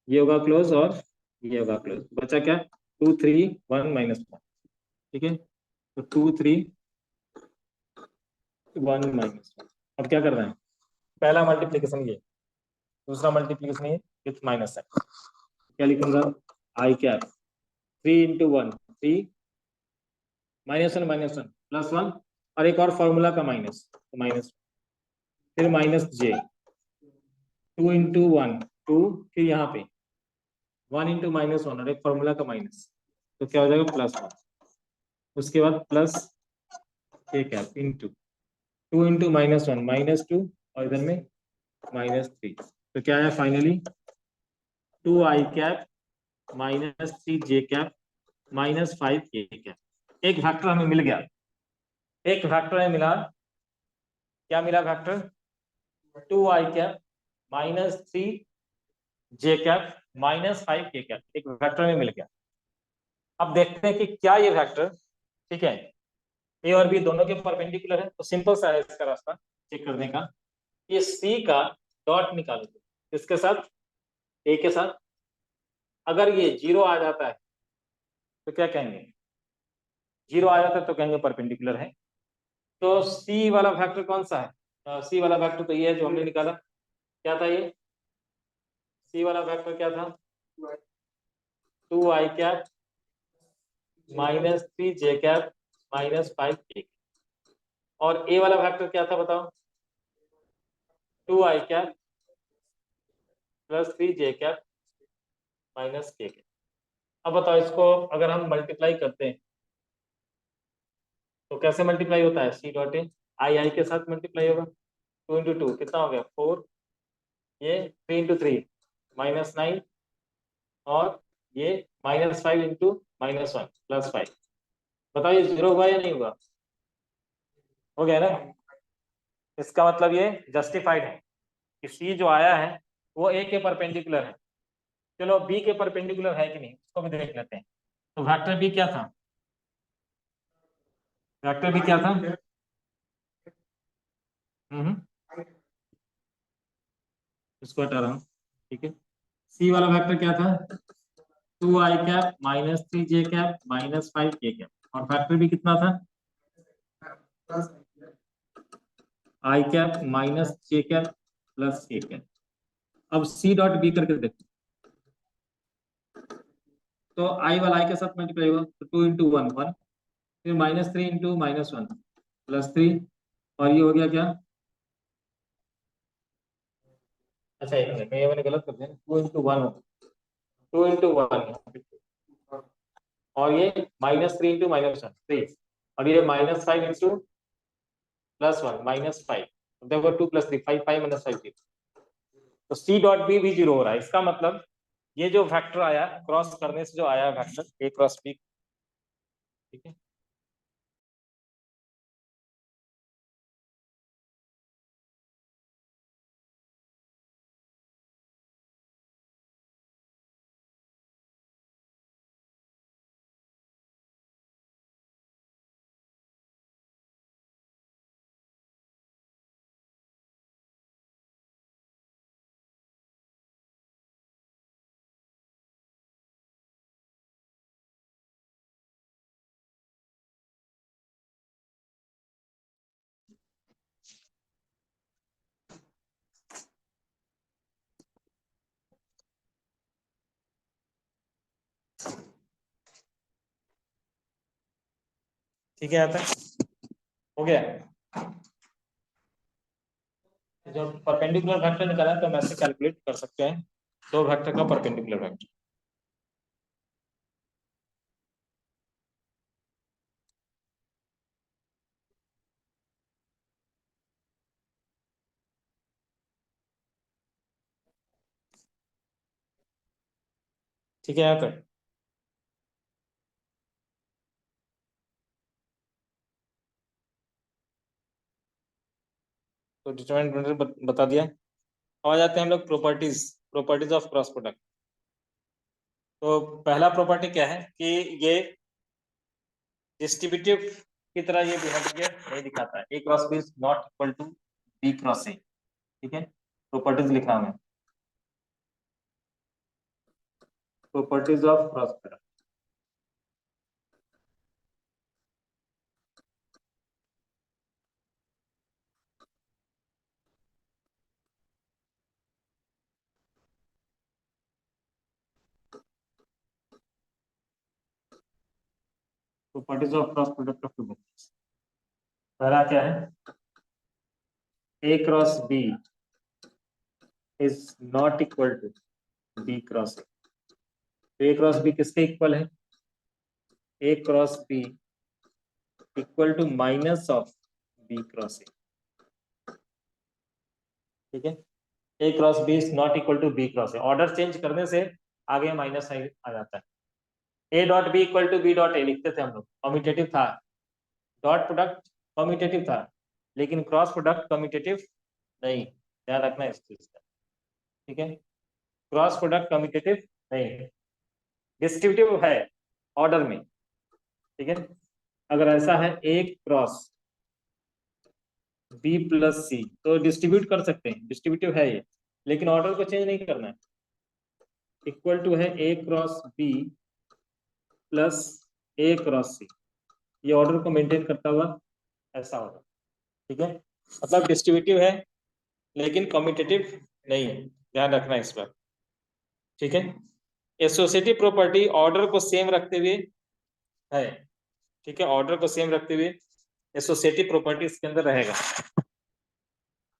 [SPEAKER 1] ये होगा क्लोज और ये होगा क्लोज, बचा क्या 2 3 1 माइनस 1, ठीक है। तो 2 3 1 माइनस 1, अब क्या करना है, पहला मल्टीप्लीकेशन ये, दूसरा मल्टीप्लीकेशन ये विथ माइनस साइन, क्या लिखूंगा, आई कैप 3 इंटू 1 3 माइनस 1 प्लस 1, और एक और फॉर्मूला का माइनस, तो माइनस, फिर माइनस जे, 2 इंटू 1 2, फिर यहाँ पे 1 इंटू माइनस 1 और एक फॉर्मूला का माइनस, तो क्या हो जाएगा प्लस 1, उसके बाद प्लस के cap into 2 into minus 1 minus 2, और इधर में माइनस 3, तो क्या है फाइनली 2 आई कैप माइनस 3 जे कैप माइनस 5 के कैप, एक फैक्टर हमें मिल गया, एक फैक्टर हमें मिला, क्या मिला फैक्टर, 2 आई कैप माइनस 3 जे कैप माइनस 5 के कैप, एक फैक्टर में मिल गया। अब देखते हैं कि क्या ये फैक्टर, ठीक है, ए और बी दोनों के परपेंडिकुलर है, तो सिंपल सा है इसका रास्ता चेक करने का, ये सी का डॉट निकालो, इसके साथ, ए के साथ, अगर ये जीरो आ जाता है तो क्या कहेंगे, जीरो आ जाता है तो कहेंगे परपेंडिकुलर है। तो सी वाला फैक्टर कौन सा है, सी वाला फैक्टर तो ये है जो हमने निकाला, क्या था ये, सी वाला फैक्टर क्या था, 2 आई कैप माइनस 3 जे कैप माइनस 5 के, और ए वाला फैक्टर क्या था बताओ, 2 आई कैप प्लस 3 जे कैप माइनस के। अब बताओ इसको अगर हम मल्टीप्लाई करते हैं तो कैसे मल्टीप्लाई होता है, सी डॉट ए आई आई के साथ मल्टीप्लाई होगा, 2 इंटू 2 कितना हो गया 4, ये 3 इंटू 3 माइनस 9, और ये माइनस 5 इंटू माइनस 1 प्लस 5, बताओ ये जीरो हुआ या नहीं हुआ, हो गया ना। इसका मतलब ये जस्टिफाइड है कि सी जो आया है वो ए के परपेंडिकुलर है। चलो बी के परपेंडिकुलर है कि नहीं उसको भी देख लेते हैं। तो वेक्टर बी क्या था, वेक्टर बी क्या था, इसको हटा रहा हूँ, ठीक है। सी वाला वेक्टर क्या था, 2 आई कैप माइनस 3 जे कैप माइनस 5 के कैप, और फैक्टर भी कितना था, आई कैप माइनस जे कैप प्लस के कैप। अब सी डॉट बी करके देखो, तो आई वाला आई के साथ मल्टीप्लाई होगा, तो 2 इंटू 1 1, फिर माइनस 3 इंटू माइनस 1 प्लस 3, और ये हो गया क्या, अच्छा एक मिनट ये मैंने गलत कर दिया, 2 इंटू 1, 2 इंटू 1, और ये माइनस 3 इंटू माइनस 1 3, और ये माइनस 5 इंटू प्लस 1 माइनस 5, देखो 2 प्लस 3 5 5 माइनस 5 0, तो सी डॉट बी भी जीरो हो रहा है। इसका मतलब ये जो फैक्टर आया क्रॉस करने से जो आया फैक्टर ए क्रॉस बी, ठीक है। ठीक है, यहाँ तक हो गया। जब परपेंडिकुलर फैक्टर निकाला तो हम ऐसे कैलकुलेट कर सकते हैं दो वेक्टर का परपेंडिकुलर वेक्टर। ठीक है यहाँ तक। तो डिटरमिनेंट बता दिया। अब आ जाते हैं हम लोग प्रॉपर्टीज ऑफ क्रॉस प्रोडक्ट। तो पहला प्रॉपर्टी क्या है कि ये डिस्ट्रीब्यूटिव की तरह ये बिहेवियर नहीं दिखाता है। A cross B is not equal to B cross A. ठीक है, प्रॉपर्टीज लिखा मैं, properties of cross product. Properties of cross product of two vectors. पहला क्या है, A cross B is not equal to B cross A. तो A cross B किसके equal है, A cross B equal to minus of B cross A. ठीक है, A cross B is not equal to B cross A. Order change करने से आगे minus आ जाता है। A dot B equal to B dot A लिखते थे हम लोग, कम्यूटेटिव था। डॉट प्रोडक्ट कम्यूटेटिव था, लेकिन क्रॉस प्रोडक्ट कम्यूटेटिव नहीं, ध्यान रखना इस चीज का। ठीक है, क्रॉस प्रोडक्ट कम्यूटेटिव नहीं है, डिस्ट्रीब्यूटिव है ऑर्डर में। ठीक है, अगर ऐसा है ए क्रॉस बी प्लस सी तो डिस्ट्रीब्यूट कर सकते हैं, डिस्ट्रीब्यूटिव है ये, लेकिन ऑर्डर को चेंज नहीं करना है। इक्वल टू है A cross B plus A cross सी, ये ऑर्डर को मेंटेन करता हुआ ऐसा होगा। ठीक है, मतलब डिस्ट्रीब्यूटिव है लेकिन कम्यूटेटिव नहीं है, ध्यान रखना इस पर। ठीक है, एसोसिएटिव प्रॉपर्टी ऑर्डर को सेम रखते हुए है। ठीक है, ऑर्डर को सेम रखते हुए एसोसिएटिव प्रॉपर्टी इसके अंदर रहेगा।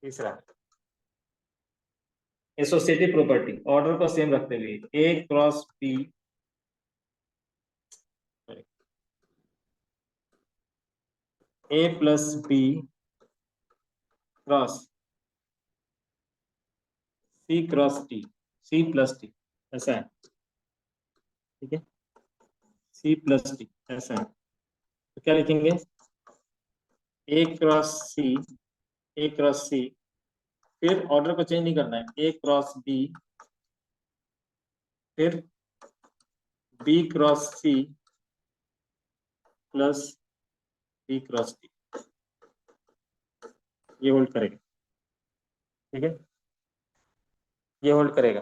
[SPEAKER 1] तीसरा, एसोसिएटिव प्रॉपर्टी ऑर्डर को सेम रखते हुए A cross B A plus B cross C cross T, C plus T ऐसा है। ठीक है, सी प्लस टी ऐसा है। तो क्या लिखेंगे, A cross C, A cross सी, फिर ऑर्डर को चेंज नहीं करना है, ए क्रॉस बी, फिर B cross C plus B cross T, ये होल्ड करेगा। ठीक है, ये होल्ड करेगा।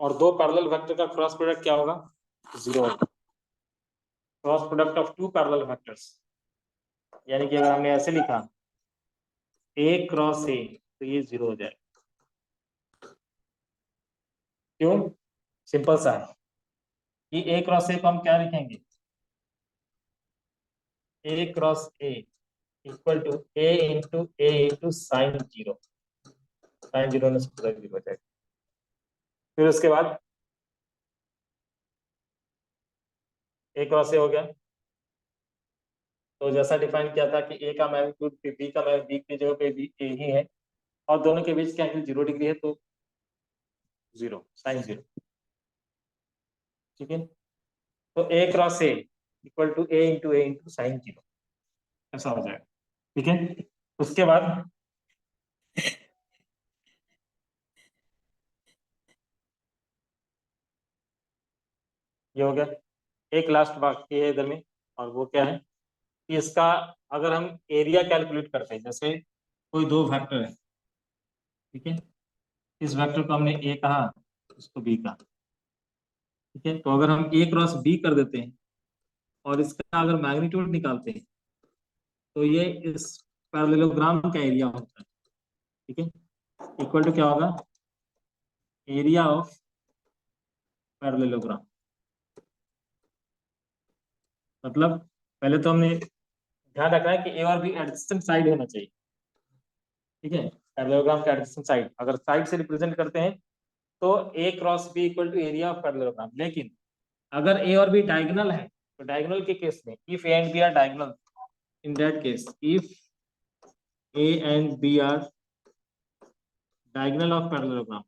[SPEAKER 1] और दो पैरेलल वेक्टर का क्रॉस प्रोडक्ट क्या होगा, जीरो होगा। Cross product of two parallel vectors, यानी कि अगर हमने ऐसे लिखा ए क्रॉस ए तो ये जीरो हो जाएगा। क्यों, सिंपल सा है कि ए क्रॉस ए को हम क्या लिखेंगे, A cross A equal to A into sine zero, sine zero में से जीरो हो जाएगा। फिर उसके बाद ए क्रॉस ए हो गया, तो जैसा डिफाइन किया था कि ए का मैग्नीट्यूड बी का मैग्नीट्यूड बी की जगह पे बी ए ही है, और दोनों के बीच का एंगल 0 डिग्री है, तो जीरो, साइन जीरो। ठीक है, तो A cross A equal to A into sine zero ऐसा हो जाएगा। ठीक है, उसके बाद ये हो गया। एक लास्ट बाकी है इधर में, और वो क्या है कि इसका अगर हम एरिया कैलकुलेट करते हैं, जैसे कोई दो वेक्टर है। ठीक है, इस वेक्टर को हमने ए कहा, इसको बी कहा। ठीक है, तो अगर हम ए क्रॉस बी कर देते हैं और इसका अगर मैग्नीट्यूड निकालते हैं तो ये इस पैरेललोग्राम का एरिया होता है। ठीक है, इक्वल टू क्या होगा, एरिया ऑफ पैरेललोग्राम। मतलब पहले तो हमने ध्यान रखना है कि ए और बी एडजेसेंट साइड होना चाहिए, ठीक है। पैरेललोग्राम का एडजेसेंट साइड अगर साइड से रिप्रेजेंट करते हैं तो A cross B equal to area of parallelogram. लेकिन अगर ए और बी डायगोनल है तो डायगोनल के केस में if A and B are diagonal, in that case if A and B are diagonal of parallelogram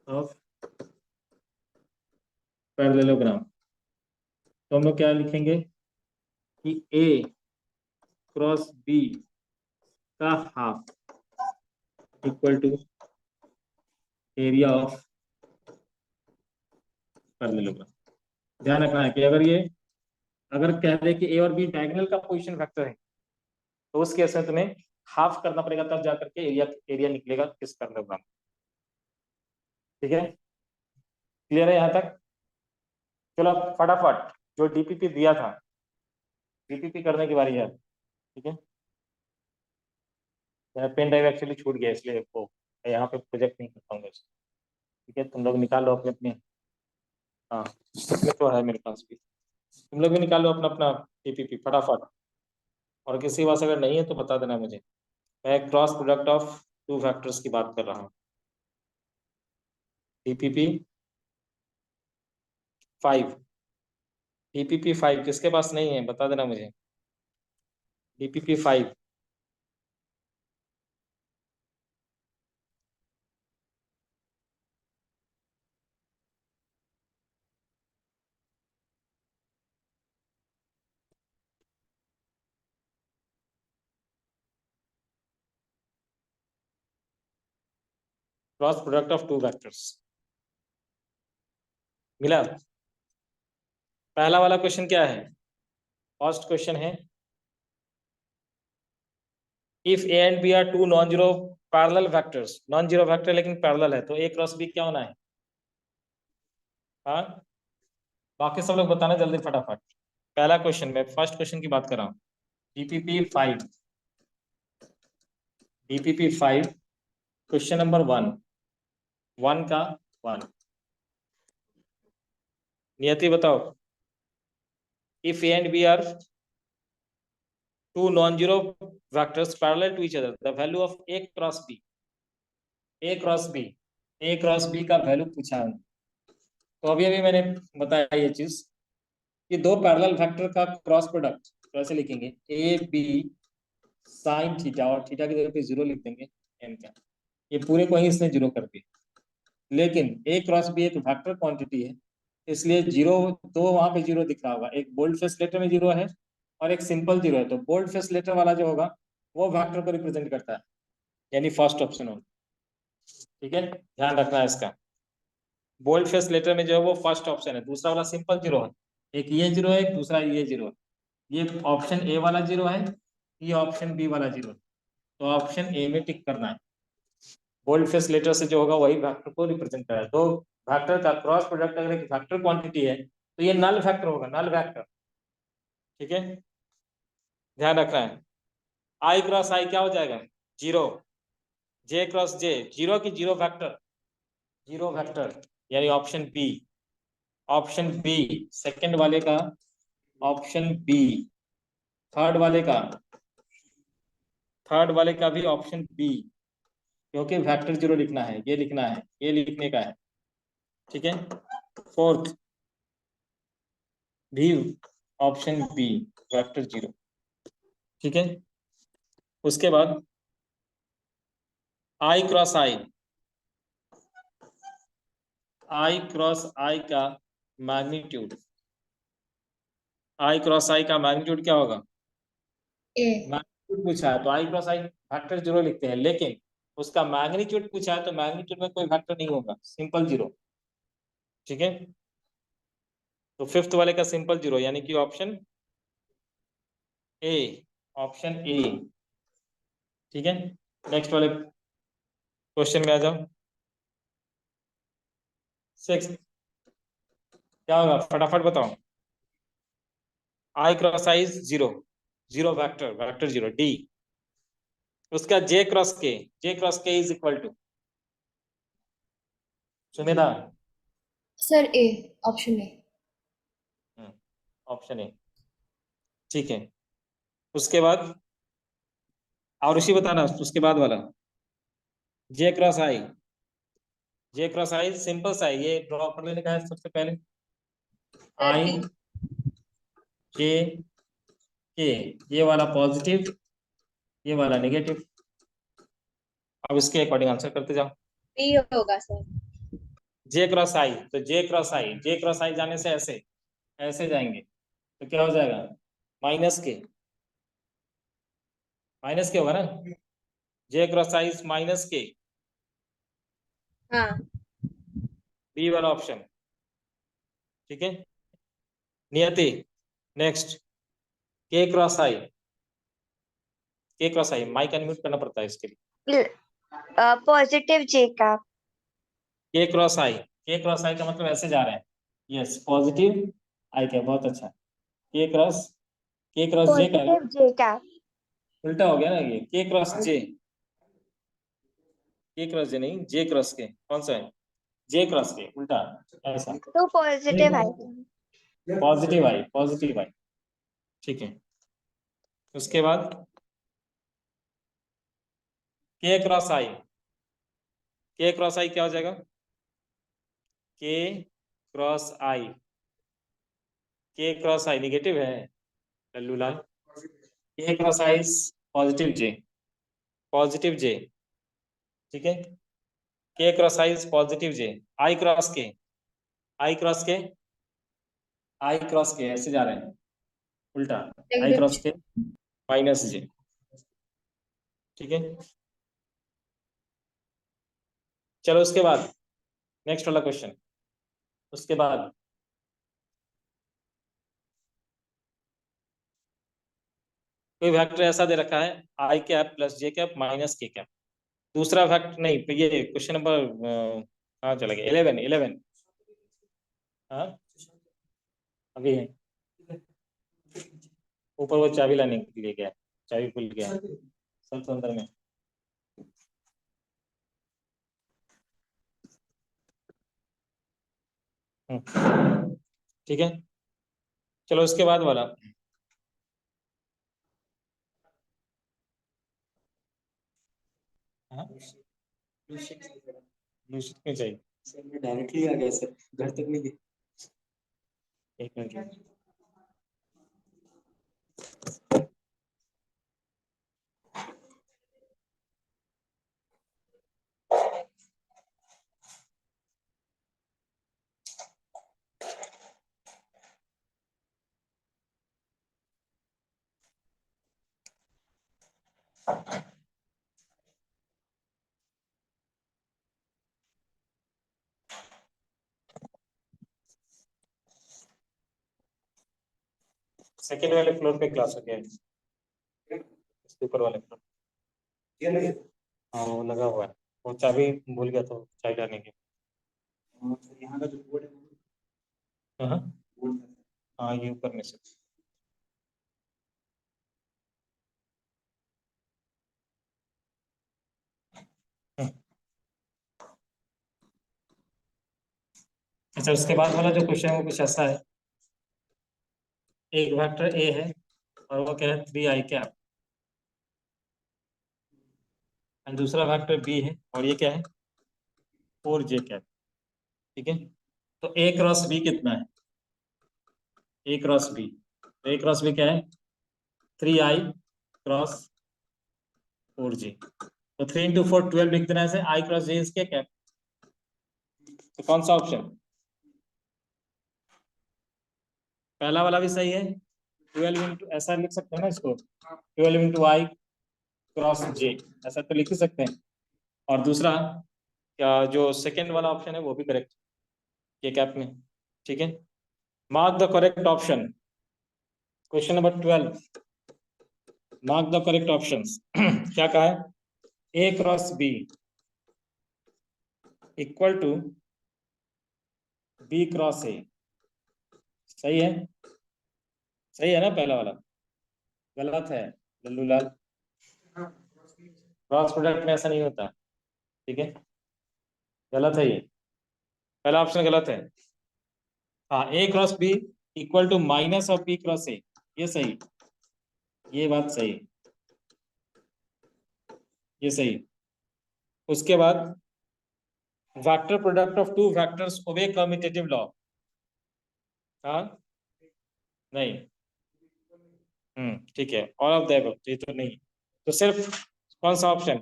[SPEAKER 1] of parallelogram, तो हम लोग क्या लिखेंगे कि ए क्रॉस बी का half equal to area of parallelogram. ध्यान रखना है कि अगर कह दे कि ए और बी डायगोनल का पोजीशन वेक्टर है तो उस केस में तुम्हें हाफ करना पड़ेगा, तब जाकर के एरिया एरिया निकलेगा किस पैरेललोग्राम। ठीक है, क्लियर है यहाँ तक? चलो फटाफट जो डीपीपी दिया था डीपीपी करने की बारी है। ठीक है, पेन ड्राइव एक्चुअली छूट गया इसलिए वो यहाँ पे प्रोजेक्ट नहीं कर पाऊंगा इसको। ठीक है, तुम लोग निकाल लो अपने अपने, हाँ इसमें तो है मेरे पास भी, तुम लोग भी निकाल लो अपना अपना डीपीपी फटाफट। और किसी पास अगर नहीं है तो बता देना मुझे। मैं cross product of two factors की बात कर रहा हूँ। डीपीपी 5, डीपीपी 5 किसके पास नहीं है बता देना मुझे। DPP 5 cross product of two vectors मिला। पहला वाला क्वेश्चन क्या है? फर्स्ट क्वेश्चन है if A and B are two non zero parallel vectors, non zero vector लेकिन पैरेलल है तो ए क्रॉस बी क्या होना है? हाँ, बाकी सब लोग बताना जल्दी फटाफट। पहला क्वेश्चन में फर्स्ट क्वेश्चन की बात कर रहा हूँ। डीपीपी 5, डीपीपी 5 क्वेश्चन नंबर 1, 1 का 1। नियति बताओ, if A and B are two non-zero vectors parallel to each other, the value of a cross b, a cross b, a cross b का value पूछा है। तो अभी अभी मैंने बताया ये चीज कि दो पैरेलल वेक्टर का क्रॉस प्रोडक्ट कैसे लिखेंगे, ए बी साइन थीटा, और थीटा की जगह पे जीरो लिख देंगे एन का, ये पूरे को ही इसने जीरो कर दिया। लेकिन ए क्रॉस बी एक वेक्टर क्वांटिटी है इसलिए जीरो, दो वहां पे जीरो दिख रहा होगा, एक बोल्ड फेस लेटर में जीरो है और एक सिंपल जीरो है। तो बोल्ड फेस लेटर वाला जो होगा वो वेक्टर को रिप्रेजेंट करता है, यानी फर्स्ट ऑप्शन होगा। ठीक है, ध्यान रखना है इसका। बोल्ड फेस लेटर में जो है वो फर्स्ट ऑप्शन है, दूसरा वाला सिंपल जीरो है। एक ये जीरो है, एक दूसरा ये जीरो है। ये ऑप्शन ए वाला जीरो है, ये ऑप्शन बी वाला जीरो है, तो ऑप्शन ए में टिक करना है। बोल्ड फेस लेटर से जो होगा वही वेक्टर को रिप्रेजेंट करेगा। तो वेक्टर का क्रॉस प्रोडक्ट अगर एक वेक्टर क्वांटिटी है तो ये नल वेक्टर होगा, नल वेक्टर। ठीक है, ध्यान रखना है। आई क्रॉस आई क्या हो जाएगा? Zero. J cross J zero की जीरो वेक्टर, जीरो वेक्टर यानी option B. Option B second वाले का, ऑप्शन बी थर्ड वाले का, थर्ड वाले का भी ऑप्शन बी, क्योंकि वेक्टर जीरो लिखना है, ये लिखना है, ये लिखने का है। ठीक है, फोर्थ भी ऑप्शन बी वेक्टर जीरो। ठीक है, उसके बाद आई क्रॉस आई, आई क्रॉस आई का मैग्नीट्यूड, आई क्रॉस आई का मैग्नीट्यूड क्या होगा?
[SPEAKER 2] ए
[SPEAKER 1] मैग्नीट्यूड पूछा है तो आई क्रॉस आई वेक्टर जीरो लिखते हैं, लेकिन उसका मैग्नीट्यूड पूछा है तो मैग्नीट्यूड में कोई वेक्टर नहीं होगा, सिंपल जीरो। ठीक है, तो फिफ्थ वाले का सिंपल जीरो यानी कि ऑप्शन ए, ऑप्शन ए। ठीक है, नेक्स्ट वाले क्वेश्चन में आ जाओ। सिक्स क्या होगा फटाफट बताओ। I cross I zero, zero vector, vector zero D. उसका J cross K, J cross K is equal to Sumedha
[SPEAKER 2] sir A, option A.
[SPEAKER 1] Option A, ठीक है। उसके बाद और इसी बताना, उसके बाद वाला जे cross I. J cross I simple सा है, ये ड्रॉ कर लेने का है सबसे पहले।
[SPEAKER 2] Sir
[SPEAKER 1] I
[SPEAKER 2] B.
[SPEAKER 1] जे के, ये वाला पॉजिटिव, ये वाला नेगेटिव। अब इसके अकॉर्डिंग आंसर करते जाओ।
[SPEAKER 2] बी होगा सर।
[SPEAKER 1] जे क्रॉस आई, तो जे क्रॉस आई, जे क्रॉस आई जाने से ऐसे ऐसे जाएंगे, तो क्या हो जाएगा, माइनस के, माइनस के होगा ना, जे क्रॉस आई माइनस के,
[SPEAKER 2] हाँ।
[SPEAKER 1] बी वाला ऑप्शन, ठीक है। नियति, नेक्स्ट, के क्रॉस आई, के क्रॉस आई माइक अनम्यूट करना पड़ता है इसके लिए।
[SPEAKER 3] पॉजिटिव जे कैप।
[SPEAKER 1] के क्रॉस आई, के क्रॉस आई का मतलब ऐसे जा रहे हैं, यस पॉजिटिव आई क्या, बहुत अच्छा। के क्रॉस जे का
[SPEAKER 3] पॉजिटिव जे कैप।
[SPEAKER 1] उल्टा हो गया ना, ये के क्रॉस जे, के क्रॉस जे नहीं, जे क्रॉस के, कौन सा है, जे क्रॉस के उल्टा, ऐसा।
[SPEAKER 3] तो पॉजिटिव आई।
[SPEAKER 1] पॉजिटिव आई, ठीक है। उसके बाद के क्रॉस आई, के क्रॉस आई क्या हो जाएगा, के क्रॉस आई, के क्रॉस आई निगेटिव है लल्लू लाल, के क्रॉस आई पॉजिटिव जे, पॉजिटिव जे, ठीक है। के क्रॉस आई पॉजिटिव जे, आई क्रॉस के, आई क्रॉस के, आई क्रॉस के ऐसे जा रहे हैं उल्टा, आई क्रॉस
[SPEAKER 2] नेगेटिव।
[SPEAKER 1] के माइनस जे, ठीक है। चलो उसके बाद नेक्स्ट वाला क्वेश्चन, उसके बाद कोई वेक्टर ऐसा दे रखा है आई cap plus J cap minus K cap, दूसरा वेक्टर नहीं, ये क्वेश्चन नंबर कहाँ चला गया, 11 हाँ अभी है, ऊपर वो चाबी लाने के लिए गया, चाबी भूल गया सब तो अंदर में। ठीक है, चलो उसके बाद वाला, हाँ ब्लूशीट क्यों चाहिए सर, मैं डायरेक्टली आ गया सर, घर तक नहीं गया, एक मिनट। सेकेंड वाले फ्लोर पे क्लास हो गया है, इसके ऊपर वाले फ्लोर, हाँ वो लगा हुआ है, वो चाबी भूल गया तो चाबी लाने की। यहाँ का जो बोर्ड है, हाँ हाँ ये ऊपर में से, अच्छा उसके बाद वाला जो क्वेश्चन है वो कुछ ऐसा है, एक वेक्टर ए है और वो क्या है 3i कैप, और दूसरा वेक्टर बी है और ये क्या है 4j कैप, ठीक है। तो ए क्रॉस बी कितना है, ए क्रॉस बी, तो ए क्रॉस बी क्या है 3i क्रॉस 4j, तो 3 into 4 12 लिख देना है, आई क्रॉस जे इसके कैप, तो कौन सा ऑप्शन, पहला वाला भी सही है, 12 इंटू ऐसा लिख सकते हैं ना इसको, 12 into i क्रॉस जे, ऐसा तो लिख ही सकते हैं। और दूसरा क्या, जो सेकेंड वाला ऑप्शन है वो भी करेक्ट, ये कैप में, ठीक है। Mark the correct option, question number 12, mark the correct options. क्या कहा है, A cross B equal to B cross A, सही है, सही है ना पहला वाला, गलत है लल्लू लाल, क्रॉस प्रोडक्ट में ऐसा नहीं होता, ठीक है, गलत है ये, पहला ऑप्शन गलत है। हाँ, A cross B equal to minus of B cross A, ये सही, ये बात सही, ये सही। उसके बाद vector product of two vectors obey commutative law. हाँ, नहीं, ठीक है, ऑल ऑफ द अबव, ये तो नहीं, तो सिर्फ कौन सा option,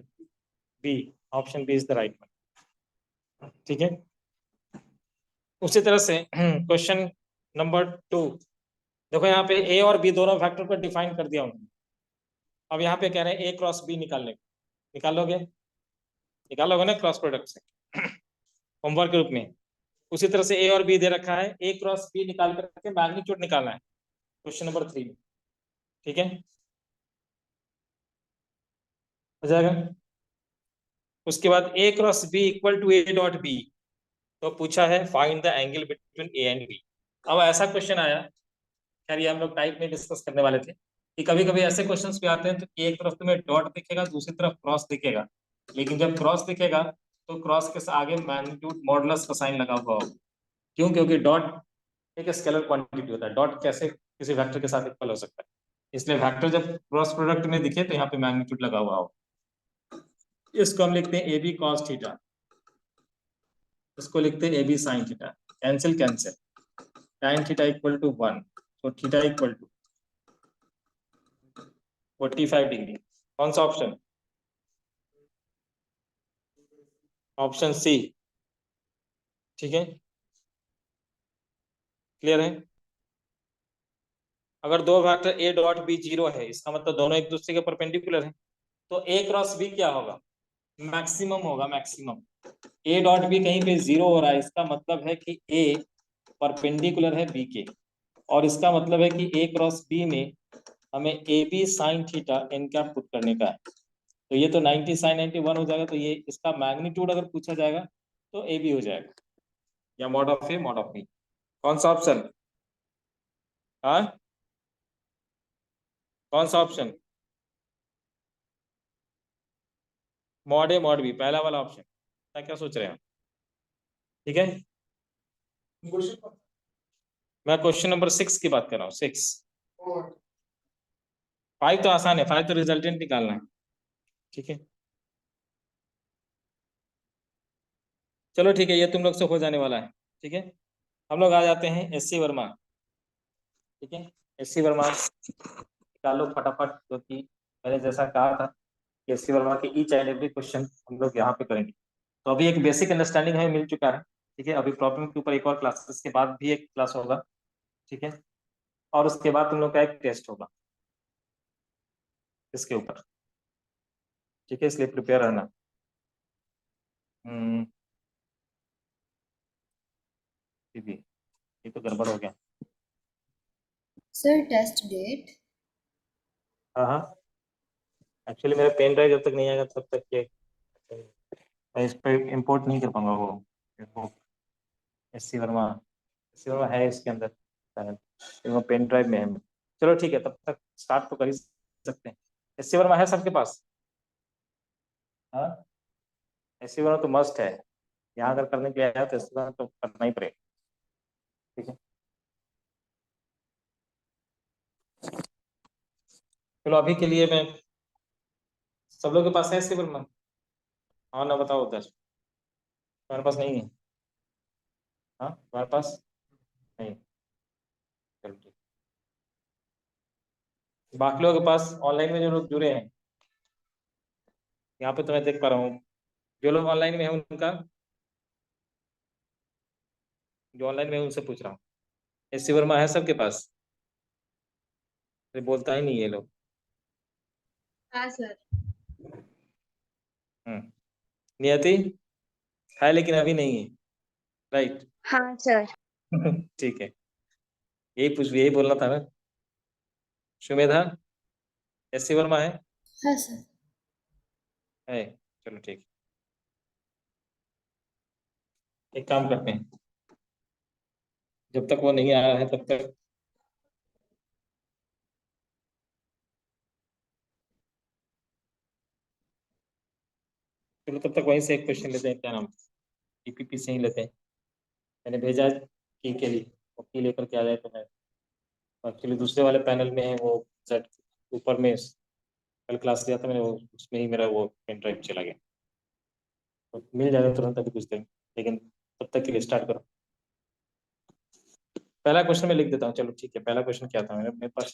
[SPEAKER 1] B, option B is the right one. ठीक है, उसी तरह से क्वेश्चन नंबर 2, देखो यहाँ पे ए और बी दोनों वेक्टर को डिफाइन कर दिया उन्होंने। अब यहाँ पे कह रहे हैं ए क्रॉस बी निकालने, निकालोगे, निकालोगे ना क्रॉस प्रोडक्ट से होमवर्क के रूप में। उसी तरह से ए और बी दे रखा है, ए क्रॉस बी निकाल करके मैग्नीट्यूड निकालना है क्वेश्चन नंबर 3 में। ठीक है, हो जाएगा। उसके बाद A cross B equal to A dot B, तो पूछा है find the angle between A and B. अब ऐसा क्वेश्चन आया, खैर ये हम लोग टाइप में डिस्कस करने वाले थे कि कभी कभी ऐसे क्वेश्चंस भी आते हैं तो एक तरफ तुम्हें डॉट दिखेगा, दूसरी तरफ क्रॉस दिखेगा, लेकिन जब क्रॉस दिखेगा तो क्रॉस के आगे मैग्नीट्यूड मॉडुलस का साइन लगा हुआ होगा। क्यों? क्योंकि डॉट एक स्केलर क्वांटिटी होता है, डॉट कैसे किसी वेक्टर के साथ इक्वल हो सकता है, इसलिए वेक्टर जब क्रॉस प्रोडक्ट में दिखे तो यहाँ पे मैग्नीट्यूड लगा हुआ हो। इसको हम लिखते हैं ए बी कॉस थीटा, इसको लिखते हैं A B sine theta, cancel cancel, tan theta equal to 1, तो थीटा इक्वल टू 45 डिग्री। कौन सा ऑप्शन? Option C. ठीक है, क्लियर है। अगर दो वेक्टर ए डॉट बी 0 है, इसका मतलब दोनों एक दूसरे के परपेंडिकुलर है, तो ए क्रॉस बी क्या होगा? मैक्सिमम होगा, मैक्सिमम। ए डॉट बी कहीं पे 0 हो रहा है, इसका मतलब है कि ए परपेंडिकुलर है बी के, और इसका मतलब है कि ए क्रॉस बी में हमें A B sine theta N cap put करने का है। तो ये तो 90 साइन 91 हो जाएगा, तो ये इसका मैग्नीट्यूड अगर पूछा जाएगा तो ए बी हो जाएगा, या mod of A mod of B. कौन सा ऑप्शन? हाँ, कौन सा option? Mod A mod B, पहला वाला ऑप्शन। क्या सोच रहे हैं? ठीक है, मैं क्वेश्चन नंबर 6 की बात कर रहा हूँ, 6। 5 तो आसान है, 5 तो रिजल्टेंट निकालना है। ठीक है, चलो ठीक है, ये तुम लोग से हो जाने वाला है। ठीक है, हम लोग आ जाते हैं एस सी वर्मा। ठीक है, एस सी वर्मा निकालो फटाफट, क्योंकि मैंने जैसा कहा था कि एस सी वर्मा के ईच एंड एवरी क्वेश्चन हम लोग यहाँ पे करेंगे। तो अभी एक बेसिक अंडरस्टैंडिंग हमें मिल चुका है। ठीक है, अभी प्रॉब्लम के ऊपर एक और क्लासेस के बाद भी एक क्लास होगा। ठीक है, और उसके बाद तुम लोग का एक टेस्ट होगा इसके ऊपर। ठीक है, इसलिए प्रिपेयर रहना। ये तो गड़बड़ हो गया।
[SPEAKER 2] Sir test date.
[SPEAKER 1] हाँ हाँ, एक्चुअली मेरा पेन ड्राइव जब तक नहीं आएगा तब तक ये मैं इस पर इम्पोर्ट नहीं कर पाऊंगा वो S C Verma. S C Verma है इसके अंदर शायद, लेकिन वो पेन ड्राइव में है। चलो ठीक है, तब तक स्टार्ट तो कर ही सकते हैं। एस सी वर्मा है सबके पास? हाँ, एस सी वर्मा तो मस्ट है, यहाँ अगर करने के लिए आया तो एस सी वर्मा तो करना ही पड़ेगा। ठीक है, चलो अभी के लिए मैं, सब लोग के पास है एस सी वर्मा? हाँ ना, बताओ उधर। तुम्हारे पास नहीं है? हाँ, तुम्हारे पास नहीं? चलो ठीक, बाकी लोगों के पास ऑनलाइन में जो लोग जुड़े हैं, यहाँ पे तो मैं देख पा रहा हूँ जो लोग ऑनलाइन में है उनका, जो ऑनलाइन में है उनसे पूछ रहा हूँ, एस सी वर्मा है सबके पास? अरे बोलता ही नहीं ये लोग।
[SPEAKER 2] हाँ सर।
[SPEAKER 1] हम्म, नियति है लेकिन अभी नहीं है, राइट?
[SPEAKER 3] हाँ सर।
[SPEAKER 1] ठीक है, यही बोलना था ना। सुमेधा, एस सी वर्मा
[SPEAKER 2] हाँ सर।
[SPEAKER 1] है? चलो ठीक, एक काम करते हैं, जब तक वो नहीं आया है तब तक, चलो तब तक वहीं से एक क्वेश्चन लेते हैं, क्या नाम, टीपीपी से ही लेते हैं। मैंने भेजा की के लिए। की लेकर के आ जाए तो मैं एक्चुअली दूसरे वाले पैनल में है वो सेट ऊपर में कल क्लास लिया था मैंने, वो उसमें ही मेरा वो पेन ड्राइव चला गया, तो मिल जाएगा तुरंत अभी कुछ देर में, लेकिन तब तक के लिए स्टार्ट करो। पहला क्वेश्चन मैं लिख देता हूँ, चलो ठीक है। पहला क्वेश्चन क्या था मेरे पास?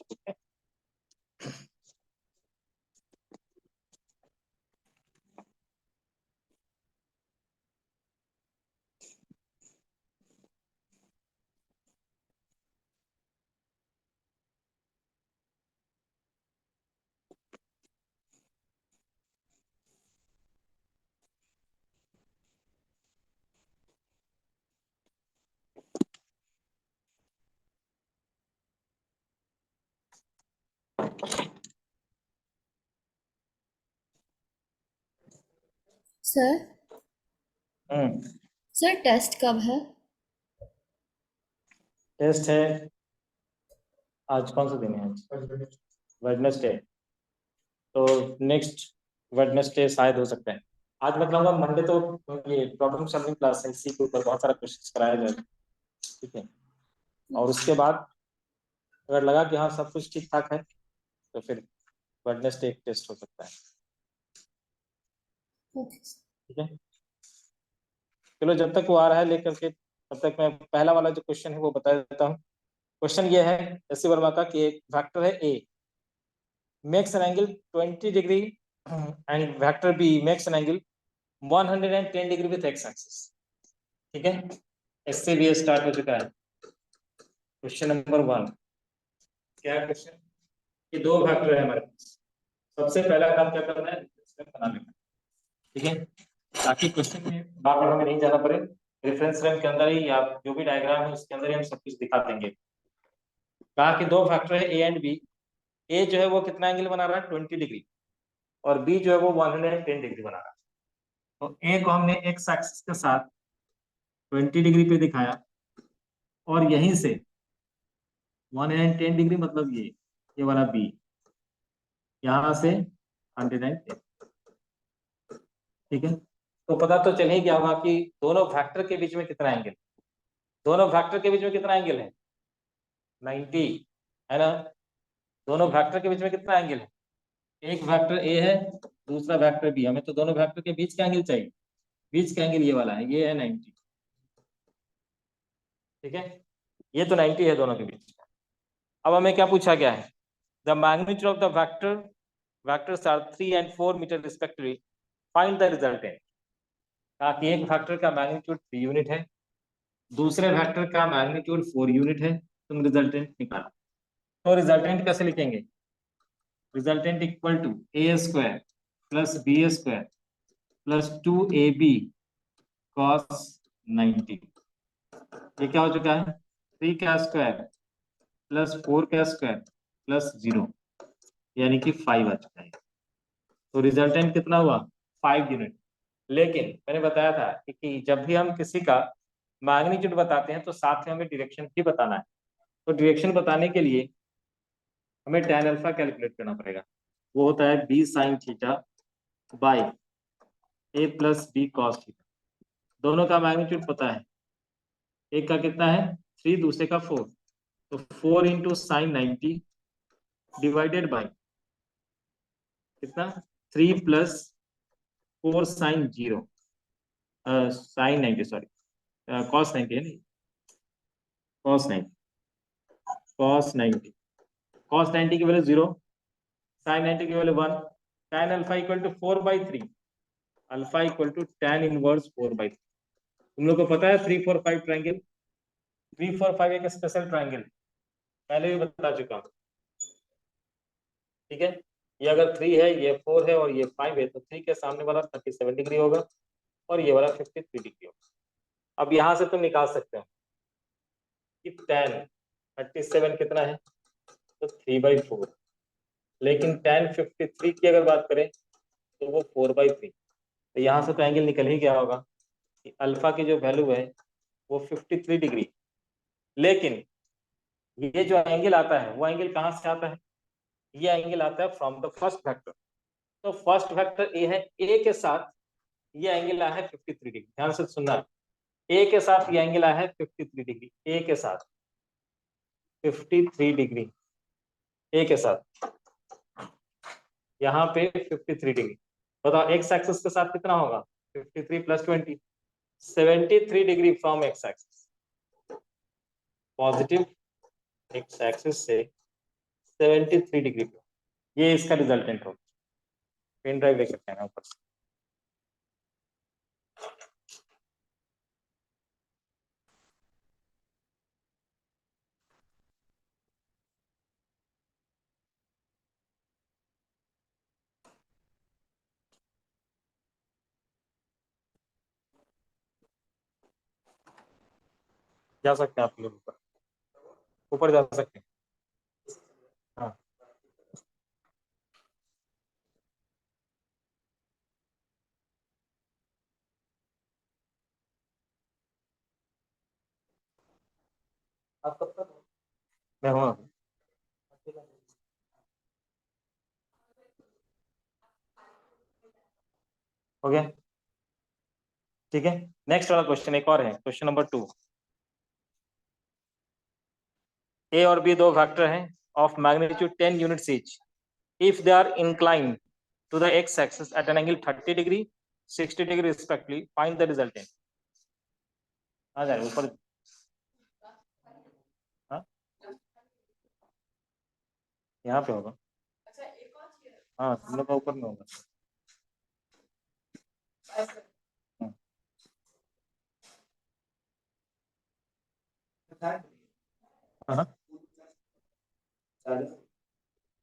[SPEAKER 4] सर
[SPEAKER 1] हम्म,
[SPEAKER 4] सर टेस्ट कब है?
[SPEAKER 1] टेस्ट है आज, कौन सा दिन है आज? वेडनेसडे। तो नेक्स्ट वेडनेसडे शायद हो सकता है। आज मतलब मंडे तो ये प्रॉब्लम सॉल्विंग क्लास है, इसी के ऊपर बहुत सारा क्वेश्चन कराया जाएगा, ठीक है। और उसके बाद अगर लगा कि हाँ सब कुछ ठीक ठाक है तो फिर वेडनेसडे एक टेस्ट हो सकता है,
[SPEAKER 4] ओके सर।
[SPEAKER 1] ठीक है। चलो जब तक वो आ रहा है लेकर के, तब तक मैं पहला वाला जो क्वेश्चन है वो बता देता हूँ। क्वेश्चन ये है एस वर्मा का कि एक वेक्टर है A makes an angle 20 degree and vector B makes an angle 110 degree with X axis, ठीक है। इससे भी स्टार्ट हो चुका है क्वेश्चन नंबर 1। क्या क्वेश्चन? ये दो वेक्टर है हमारे पास, सबसे पहला काम क्या करना है, बना लेना, ठीक है, ताकि क्वेश्चन में बार बार हमें नहीं जाना पड़े। रेफरेंस फ्रेम के अंदर ही या जो भी डायग्राम है उसके अंदर ही हम सब कुछ दिखा देंगे। कहा कि दो फैक्टर है ए एंड बी। ए जो है वो कितना एंगल बना रहा है 20 डिग्री, और बी जो है वो 110 डिग्री बना रहा है। तो ए को हमने एक्स एक्सिस के साथ 20 डिग्री पे दिखाया, और यहीं से 110 डिग्री मतलब ये वाला बी, यहां से 110, ठीक है। तो पता तो चल ही गया होगा कि दोनों फैक्टर के बीच में कितना एंगल, दोनों फैक्टर के बीच में कितना एंगल है 90, है ना। दोनों फैक्टर के बीच में कितना एंगल है, एक वेक्टर ए है दूसरा वेक्टर बी, हमें तो दोनों वेक्टर के बीच का एंगल चाहिए, बीच का एंगल ये वाला है, ये है 90, ठीक है। ये तो 90 है दोनों के बीच का। अब हमें क्या पूछा गया है, the magnitude of the vector, vectors are 3 and 4 metre respectively, find the resultant. कहा कि एक वेक्टर का मैग्नीट्यूड 3 यूनिट है, दूसरे वेक्टर का मैग्नीट्यूड 4 यूनिट है, तुम रिजल्टेंट निकालो। तो रिजल्टेंट कैसे लिखेंगे, resultant equal to A square plus B square plus 2ab cos 90। ये क्या हो चुका है 3 का स्क्वायर प्लस 4 का स्क्वायर प्लस 0, यानी कि 5 आ चुका है। तो रिजल्टेंट कितना हुआ 5 यूनिट। लेकिन मैंने बताया था कि जब भी हम किसी का मैग्नीट्यूड बताते हैं तो साथ में हमें डायरेक्शन भी बताना है। तो डायरेक्शन बताने के लिए हमें tan अल्फा कैलकुलेट करना पड़ेगा, वो होता है b sin theta by a plus b cos theta. दोनों का मैग्नीट्यूड पता है, एक का कितना है 3, दूसरे का 4, तो 4 इंटू साइन 90 डिवाइडेड बाई कितना 3 plus 4 sine 0, sine 90 sorry, cos 90 है नहीं, कॉस 90, कॉस 90, कॉस 90 की वैल्यू 0, साइन 90 की value 1, tan alpha equal to 4/3, alpha equal to tan inverse 4/3। तुम लोग को पता है 3-4-5 ट्रायंगल, 3-4-5 एक स्पेशल ट्रायंगल, पहले भी बता चुका हूँ, ठीक है। ये अगर 3 है, ये 4 है और ये 5 है, तो 3 के सामने वाला 37 डिग्री होगा और ये वाला 53 डिग्री होगा। अब यहां से तुम निकाल सकते हो कि tan 37 कितना है, तो 3/4, लेकिन tan 53 की अगर बात करें तो वो 4/3। तो यहाँ से तो एंगल निकल ही गया होगा कि अल्फा की जो वैल्यू है वो 53 डिग्री। लेकिन ये जो एंगल आता है वो एंगल कहाँ से आता है, ये एंगल आता है फ्रॉम द फर्स्ट वेक्टर। तो फर्स्ट वेक्टर ए है, ए के साथ ये एंगल आया है 53 डिग्री। ध्यान से सुनना, ए के साथ ये एंगल आया है 53 डिग्री, ए के साथ। 53 डिग्री ए के साथ, यहाँ पे 53 डिग्री। बताओ एक्स एक्सिस के साथ कितना होगा? 53 + 20, 73 degree from x axis. Positive x axis से 73 डिग्री पे, ये इसका रिजल्टेंट होगा। पेन ड्राइव देख सकते हैं ऊपर से। जा सकते हैं आप लोग ऊपर, ऊपर जा सकते हैं। हाँ आप कब तक? मैं हूँ अभी। हो गया, ठीक है। नेक्स्ट वाला क्वेश्चन एक और है, क्वेश्चन नंबर 2। ए और बी दो वेक्टर हैं of magnitude 10 units each. If they are inclined to the X axis at an angle 30 degree 60 degree respectively, find the resultant. आ जाए ऊपर। हाँ यहाँ पे होगा। हाँ तुम लोग का ऊपर में होगा। हाँ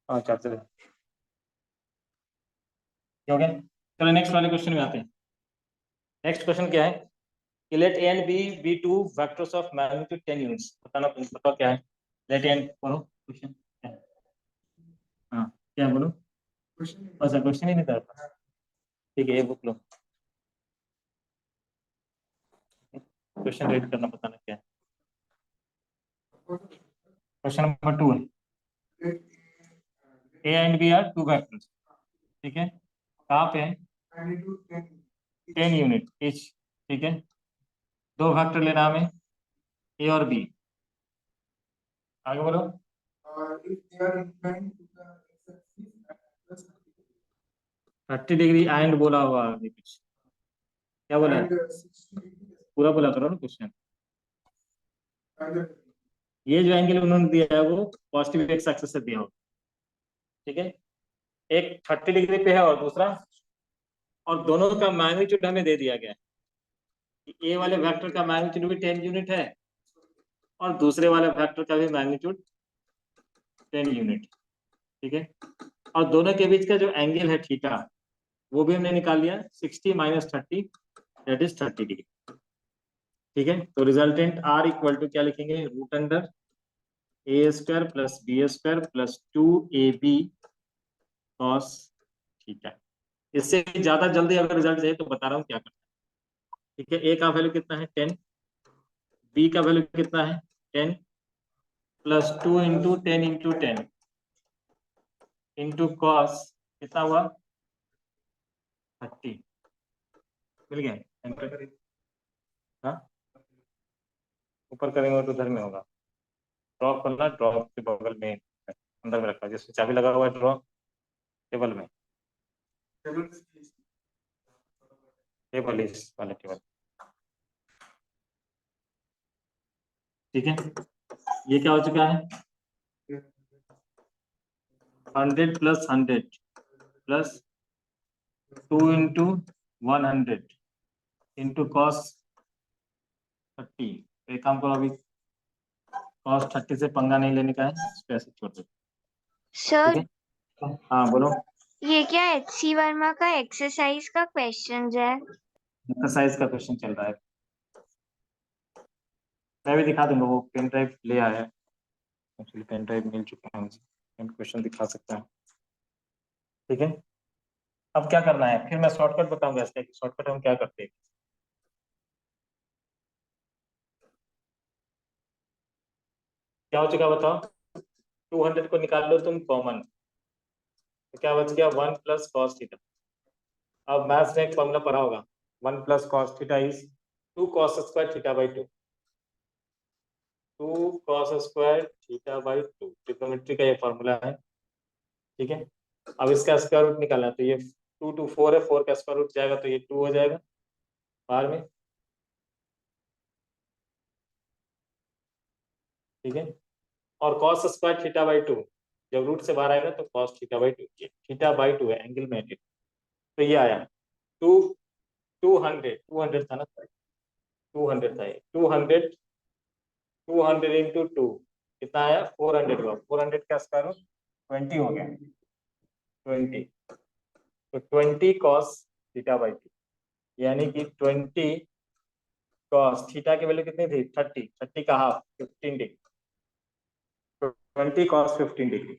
[SPEAKER 1] हाँ चार्जर है। हो गया, चलो नेक्स्ट वाले क्वेश्चन में आते हैं। नेक्स्ट क्वेश्चन क्या है कि let A and B be two vectors of magnitude 10 units. बताना, तुम बताओ क्या है। लेट एंड पढ़ो क्वेश्चन। हाँ क्या बोलो? अच्छा क्वेश्चन ही नहीं था, ठीक है ये बुक लो, क्वेश्चन रीड करना, बताना क्या है। क्वेश्चन नंबर 2 है, A and B are two vectors, ठीक है। कहाँ पे है? 10 यूनिट ईच, ठीक है। दो वेक्टर लेना हमें, ए और बी। आगे बोलो। 30 डिग्री एंड बोला हुआ अभी कुछ, क्या बोला है? पूरा बोला करो ना क्वेश्चन। ये जो एंगल उन्होंने दिया है वो पॉजिटिव एक्स एक्सिस से दिया होगा, ठीक है। एक 30 डिग्री पे है और दूसरा, और दोनों का मैग्नीट्यूड हमें दे दिया गया है कि ए वाले वेक्टर का मैग्नीट्यूड भी 10 यूनिट है और दूसरे वाले वेक्टर का भी मैग्नीट्यूड 10 यूनिट, ठीक है। और दोनों के बीच का जो एंगल है थीटा, वो भी हमने निकाल लिया, 60 - 30 दैट इज 30 डिग्री, ठीक है। तो रिजल्टेंट आर इक्वल टू क्या लिखेंगे? √Under a² + b² + 2ab cos theta. इससे ज्यादा जल्दी अगर रिजल्ट चाहिए तो बता रहा हूँ क्या करना है, ठीक है। ए का वैल्यू कितना है? 10, बी का वैल्यू कितना है? 10 + 2 × 10 × 10 इंटू कॉस कितना हुआ? 30। मिल गया? हाँ ऊपर करेंगे तो उधर में होगा। ड्रॉप करना, ड्रॉप के बगल में अंदर में रखा, जिसमें चाबी लगा हुआ है ड्रॉप टेबल में, टेबल इस वाले टेबल, ठीक है। ये क्या हो चुका है? 100 + 100 + 2 × 100 इंटू कॉस 30। एक काम करो, अभी कॉस 30 से पंगा नहीं लेने का है, इसको ऐसे छोड़ दो, ठीक
[SPEAKER 3] सर
[SPEAKER 1] है। हाँ बोलो।
[SPEAKER 3] ये क्या HC वर्मा का एक्सरसाइज का क्वेश्चन है?
[SPEAKER 1] एक्सरसाइज का क्वेश्चन चल रहा है, मैं भी दिखा दूंगा, वो पेन ड्राइव ले आया है, एक्चुअली पेन ड्राइव मिल चुका है मुझे, क्वेश्चन दिखा सकता है, ठीक है। अब क्या करना है, फिर मैं शॉर्टकट बताऊंगा इसका, शॉर्टकट हम क्या करते हैं। क्या हो चुका बताओ? 200 को निकाल लो तुम कॉमन, तो क्या बच गया? 1 + cos थीटा। अब मैथ्स में एक फॉर्मूला पढ़ा होगा, 1 + cos theta is 2 cos² θ/2। 2 cos square theta by 2, trigonometry का ये फॉर्मूला है। ठीक है, अब इसका स्क्वायर रूट निकालना है, तो ये 2 to 4 है, 4 का स्क्वायर रूट जाएगा तो ये 2 हो जाएगा बाहर में। ठीक है, और cos स्क्वायर थीटा बाई 2 जब रूट से बाहर आएगा तो cos theta by 2, theta by 2 है एंगल में, तो ये आया 2 200 था ना, 200 था ये, 200 इंटू 2 कितना आया, 400 हुआ, 400 का स्क्वायर रूट 20 हो गया, 20, तो 20 cos थीटा बाई 2, यानी कि 20 cos थीटा की वैल्यू कितनी थी, 30, 30 का हाफ 15 डिग्री, 20 cos 15 डिग्री,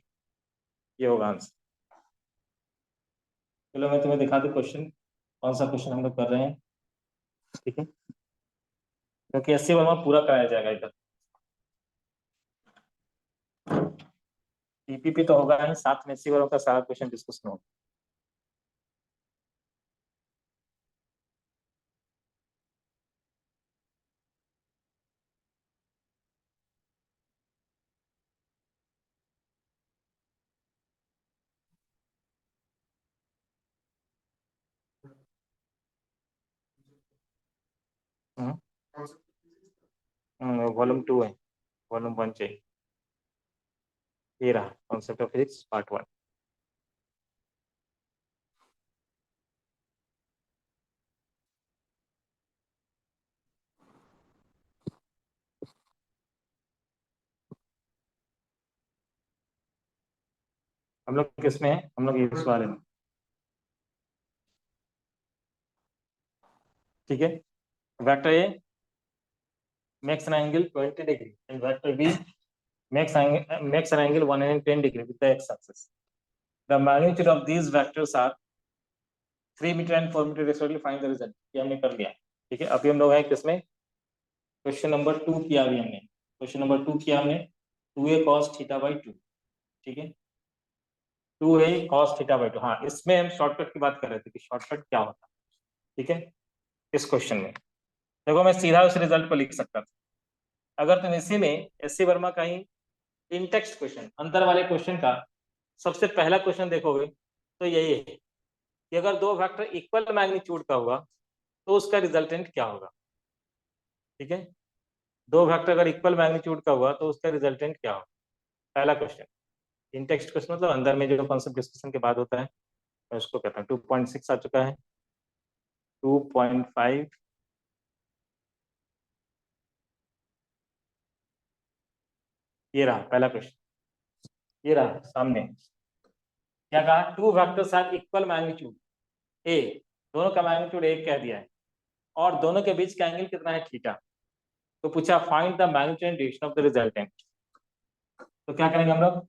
[SPEAKER 1] ये होगा आंसर। चलो मैं तुम्हें दिखा दूं क्वेश्चन, कौन सा क्वेश्चन हम लोग कर रहे हैं। ठीक है, क्योंकि 80 वर्मा पूरा कराया जाएगा इधर, टीपीपी तो होगा ही, साथ में 80 वर्मा का सारा क्वेश्चन डिस्कशन होगा। वॉल्यूम 2 है, वॉल्यूम 1 चाहिए। ये रहा कॉन्सेप्ट ऑफ फिजिक्स पार्ट 1। हम लोग किसमें हैं, हम लोग इस बारे में। ठीक है, vector A makes an angle 20 degree and vector b makes an angle 110 degree with the x-axis. The magnitude of these vectors are 3 metre and 4 metre respectively. Find the result. ये हमने कर लिया। ठीक है, अभी हम लोग हैं किसमें, क्वेश्चन नंबर 2 किया अभी हमने, क्वेश्चन नंबर 2 किया हमने 2a cos थीटा बाई 2। ठीक है, 2a cos थीटा बाई 2। हाँ, इसमें हम शॉर्टकट की बात कर रहे थे कि शॉर्टकट क्या होता है। ठीक है, इस क्वेश्चन में देखो मैं सीधा उस रिजल्ट को लिख सकता था, अगर तुम इसी में एससी वर्मा का ही इन टेक्स्ट क्वेश्चन अंदर वाले क्वेश्चन का सबसे पहला क्वेश्चन देखोगे तो यही है कि अगर दो वेक्टर इक्वल मैग्नीट्यूड का हुआ तो उसका रिजल्टेंट क्या होगा। ठीक है, दो वेक्टर अगर इक्वल मैग्नीट्यूड का हुआ तो उसका रिजल्टेंट क्या होगा, पहला क्वेश्चन। इन टेक्स्ट क्वेश्चन मतलब अंदर में जो कॉन्सेप्ट डिस्कशन के बाद होता है, मैं उसको कहता हूँ। 2.6 आ चुका है, 2.5, ये रहा पहला क्वेश्चन, ये रहा सामने। क्या कहा, two vectors are equal magnitude A, दोनों का मैग्नीट्यूड एक कह दिया है, और दोनों के बीच का एंगल कितना है, थीटा। तो पूछा find the magnitude and direction of the resultant. तो क्या करेंगे हम लोग,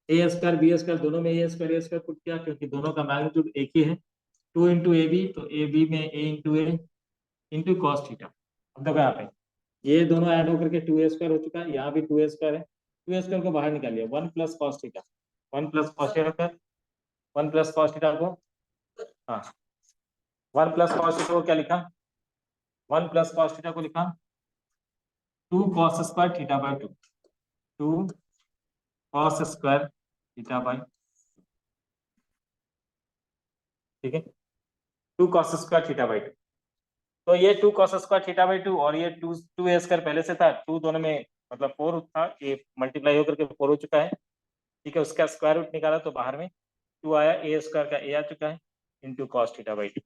[SPEAKER 1] ए स्क्वायर बी स्क्वायर दोनों में ए स्क्वायर पुट किया, क्योंकि दोनों का मैग्नीट्यूड एक ही है। 2 इंटू ए बी, तो ए बी में ए इंटू कॉस थीटा। अब देखो यहाँ पे ये दोनों ऐड होकर के 2a स्क्वायर हो चुका है, यहाँ भी 2a स्क्वायर है, 2a स्क्वायर को बाहर निकालिए, 1 plus cos theta, 1 plus cos theta, 1 plus cos theta को, हाँ 1 प्लस कॉस थीटा को क्या लिखा, 1 प्लस कॉस थीटा को लिखा 2 cos square theta by 2, 2 cos square theta by, ठीक है, 2 कॉस स्क्वायर थीटा बाई 2। तो ये 2 कॉस स्क्वायर थीटा बाई 2 और ये 2 ए स्क्वायर पहले से था, 2 दोनों में मतलब 4 था, ये मल्टीप्लाई होकर के 4 हो चुका है। ठीक है, उसका स्क्वायर रूट निकाला तो बाहर में 2 आया, ए स्क्वायर का ए आ चुका है इंटू कॉस थीटा बाई 2।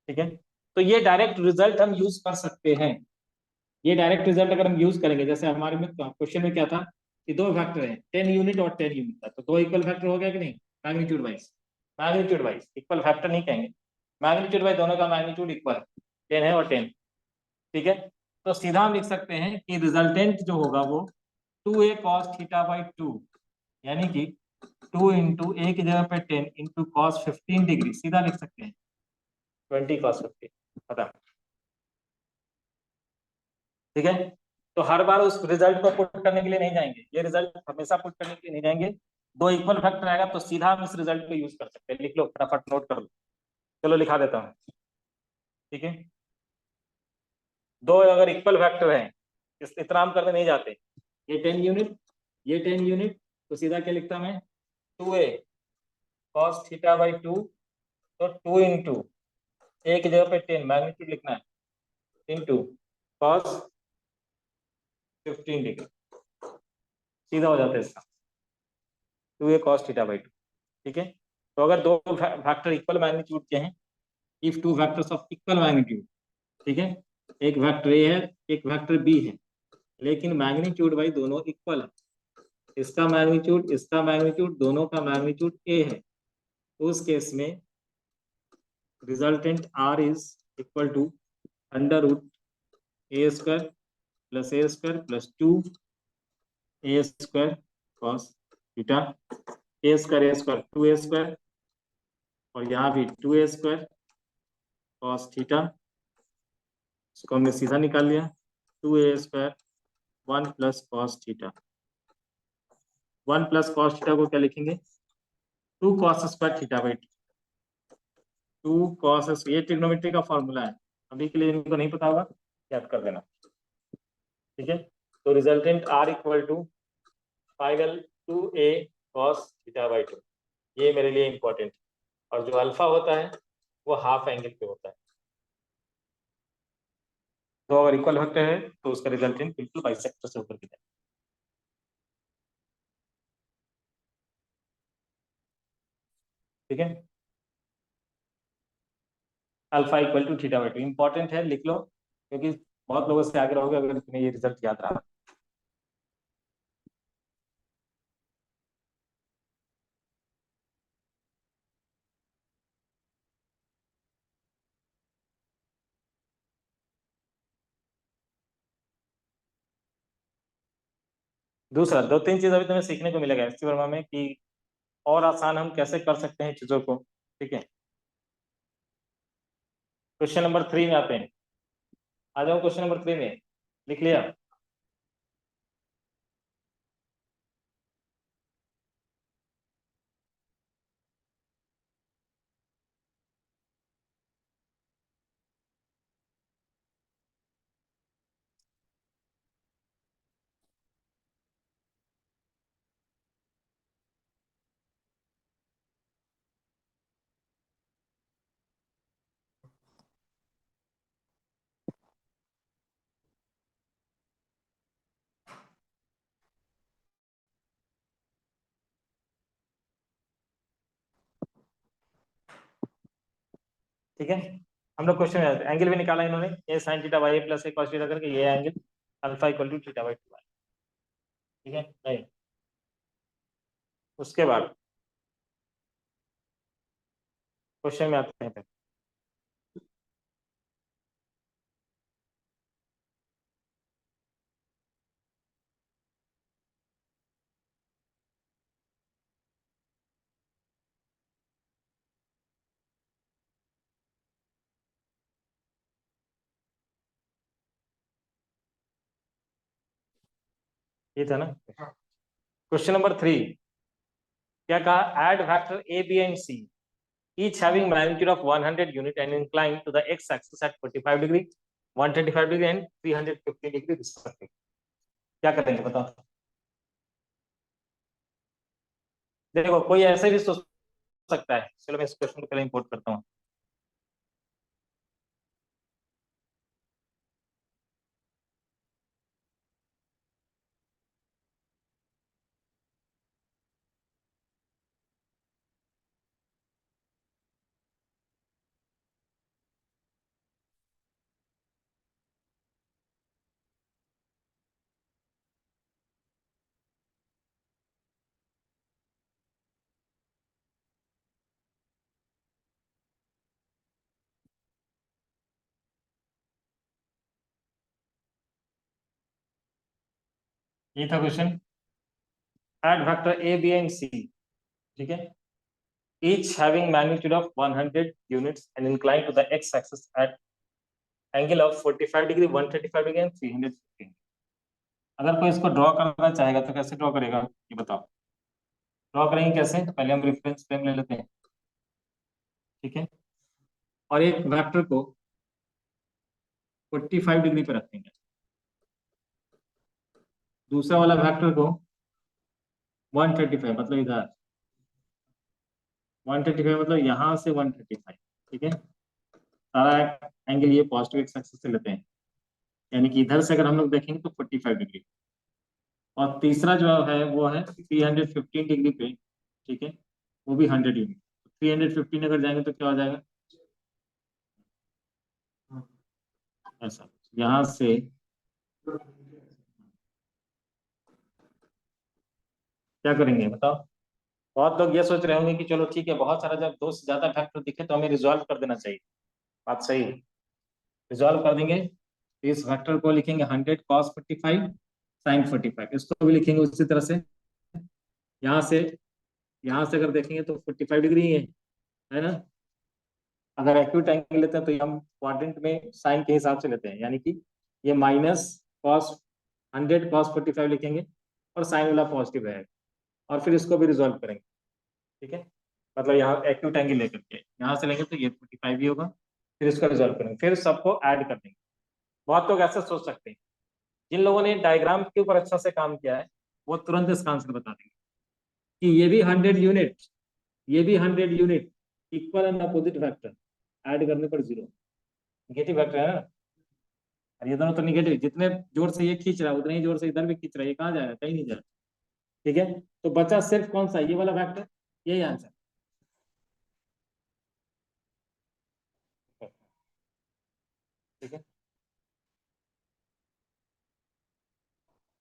[SPEAKER 1] ठीक है, तो ये डायरेक्ट रिजल्ट हम यूज कर सकते हैं। ये डायरेक्ट रिजल्ट अगर हम यूज करेंगे, जैसे हमारे में क्वेश्चन में क्या था कि दो फैक्टर है 10 यूनिट और 10 यूनिट था, तो दो इक्वल फैक्टर हो गया कि नहीं, magnitude wise, magnitude wise equal factor नहीं कहेंगे, मैग्नीट्यूड वाइज दोनों का मैग्नीट्यूड इक्वल 10 है और 10। ठीक है, तो सीधा हम लिख सकते हैं कि रिजल्टेंट जो होगा वो 2a cos थीटा बाई 2, यानी कि 2 इंटू ए की जगह पे 10 इंटू कॉस 15 डिग्री, सीधा लिख सकते हैं 20 cos 15, पता। ठीक है, तो हर बार उस रिजल्ट को पुट करने के लिए नहीं जाएंगे, ये रिजल्ट हमेशा पुट करने के लिए नहीं जाएंगे, दो इक्वल फैक्टर आएगा तो सीधा हम इस रिजल्ट को यूज कर सकते हैं। लिख लो फटाफट, नोट कर लो, चलो लिखा देता हूँ। ठीक है, दो अगर इक्वल फैक्टर हैं, इस इतना हम करने नहीं जाते, ये 10 यूनिट, ये 10 यूनिट, तो सीधा क्या लिखता मैं 2a cos थीटा बाई 2, तो 2 इंटू ए की जगह पे 10 मैग्नीट्यूड लिखना है, इंटू cos 15 डिग्री, सीधा हो जाता है इसका 2a cos थीटा बाई 2। ठीक है, तो अगर दो फैक्टर इक्वल मैग्नीट्यूड के हैं, if two factors of equal magnitude, ठीक है, एक वेक्टर ए है एक वेक्टर बी है, लेकिन मैग्नीट्यूड भाई दोनों इक्वल है, इसका मैग्नीट्यूड दोनों का मैग्नीट्यूड ए है, तो उस केस में resultant R is equal to under root A square plus 2 A square cos theta, A square 2 A square, और यहाँ भी 2 ए स्क्वायर कॉस थीटा, इसको हमने सीधा निकाल लिया, 2 A square 1 plus cos theta, 1 plus cos theta को क्या लिखेंगे 2 cos square theta by 2 cos, ये ट्रिग्नोमेट्री का फॉर्मूला है, अभी के लिए इनको नहीं पता होगा याद कर देना। ठीक है, तो resultant R equal to 5l 2a cos theta by 2, ये मेरे लिए इंपॉर्टेंट है, और जो अल्फा होता है वो हाफ एंगल पे होता है, तो अगर इक्वल वेक्टर है तो उसका रिजल्टेंट बिल्कुल बाइसेक्टर से होकर के जाए। ठीक है, alpha equal to theta by 2 important है, लिख लो, क्योंकि बहुत लोगों से आगे रहोगे अगर तुम्हें ये रिजल्ट याद रहा। दूसरा, दो तीन चीज अभी तुम्हें सीखने को मिलेगा एससी वर्मा में कि और आसान हम कैसे कर सकते हैं चीजों को। ठीक है, क्वेश्चन नंबर 3 में आते हैं, आ जाओ क्वेश्चन नंबर 3 में, लिख लिया? ठीक है, हम लोग क्वेश्चन में एंगल भी निकाला इन्होंने, A sine theta by plus A cos theta करके, ये angle alpha equal to theta by 2। ठीक है, नहीं, उसके बाद क्वेश्चन में आते हैं फिर। ये था ना क्वेश्चन नंबर 3, क्या कहा, add factor A B and C each having magnitude of 100 unit and inclined to the x axis at 45 degree, 135 degree and 350 degree respectively। क्या करेंगे बताओ? देखो कोई ऐसे भी सोच सकता है, चलो मैं इस क्वेश्चन को पहले इंपोर्ट करता हूँ। ये था question, add factor A B and C, ठीक है, each having magnitude of 100 units and inclined to the x axis at angle of 45 degree, 135 degree and 315। अगर कोई इसको ड्रॉ करना चाहेगा तो कैसे ड्रॉ करेगा ये बताओ? ड्रॉ करेंगे कैसे, पहले हम रेफरेंस फ्रेम ले लेते हैं। ठीक है, और एक वेक्टर को 45 डिग्री पे रखेंगे। दूसरा वाला वेक्टर को 135 मतलब इधर, 135 मतलब यहाँ से 135, ठीक है। सारा एंगल ये पॉजिटिव एक्स एक्सिस से लेते हैं, यानी कि इधर से अगर हम लोग देखेंगे तो 45 डिग्री। और तीसरा जो है वो है 315 डिग्री पे, ठीक है, वो भी 100 यूनिट। 315 अगर जाएंगे तो क्या हो जाएगा, ऐसा यहाँ से क्या करेंगे बताओ। बहुत लोग ये सोच रहे होंगे कि चलो ठीक है, बहुत सारा जब दो से ज्यादा फैक्टर दिखे तो हमें रिजॉल्व कर देना चाहिए। बात सही है, रिजॉल्व कर देंगे। इस वेक्टर को लिखेंगे 100 cos 45 sin 45, इसको भी लिखेंगे उसी तरह से। यहाँ से यहाँ से अगर देखेंगे तो 45 डिग्री है ना। अगर एक्यूट एंगल लेते हैं तो हम क्वाड्रेंट में साइन के हिसाब से लेते हैं, यानी कि ये माइनस कॉस 100 cos 45 लिखेंगे और साइन वाला पॉजिटिव रहेगा, और फिर इसको भी रिजॉल्व करेंगे, ठीक है। मतलब यहाँ एक्यूट एंगल लेकर के यहाँ से लेंगे तो ये 45 ही होगा, फिर इसको रिजॉल्व करेंगे, फिर सबको ऐड कर देंगे। बहुत लोग ऐसा सोच सकते हैं, जिन लोगों ने डायग्राम के ऊपर अच्छा से काम किया है वो तुरंत इसका आंसर बता देंगे कि ये भी 100 यूनिट, ये भी 100 unit, equal and opposite factor, add करने पर जीरो। नेगेटिव फैक्टर है ना, और ये दोनों तो नेगेटिव, जितने जोर से ये खींच रहा है उतने ही जोर से इधर भी खींच रहा है, ये कहाँ जा रहा है, कहीं नहीं जा रहा, ठीक है। तो बचा सिर्फ कौन सा, ये वाला फैक्टर, यही आंसर, ठीक है।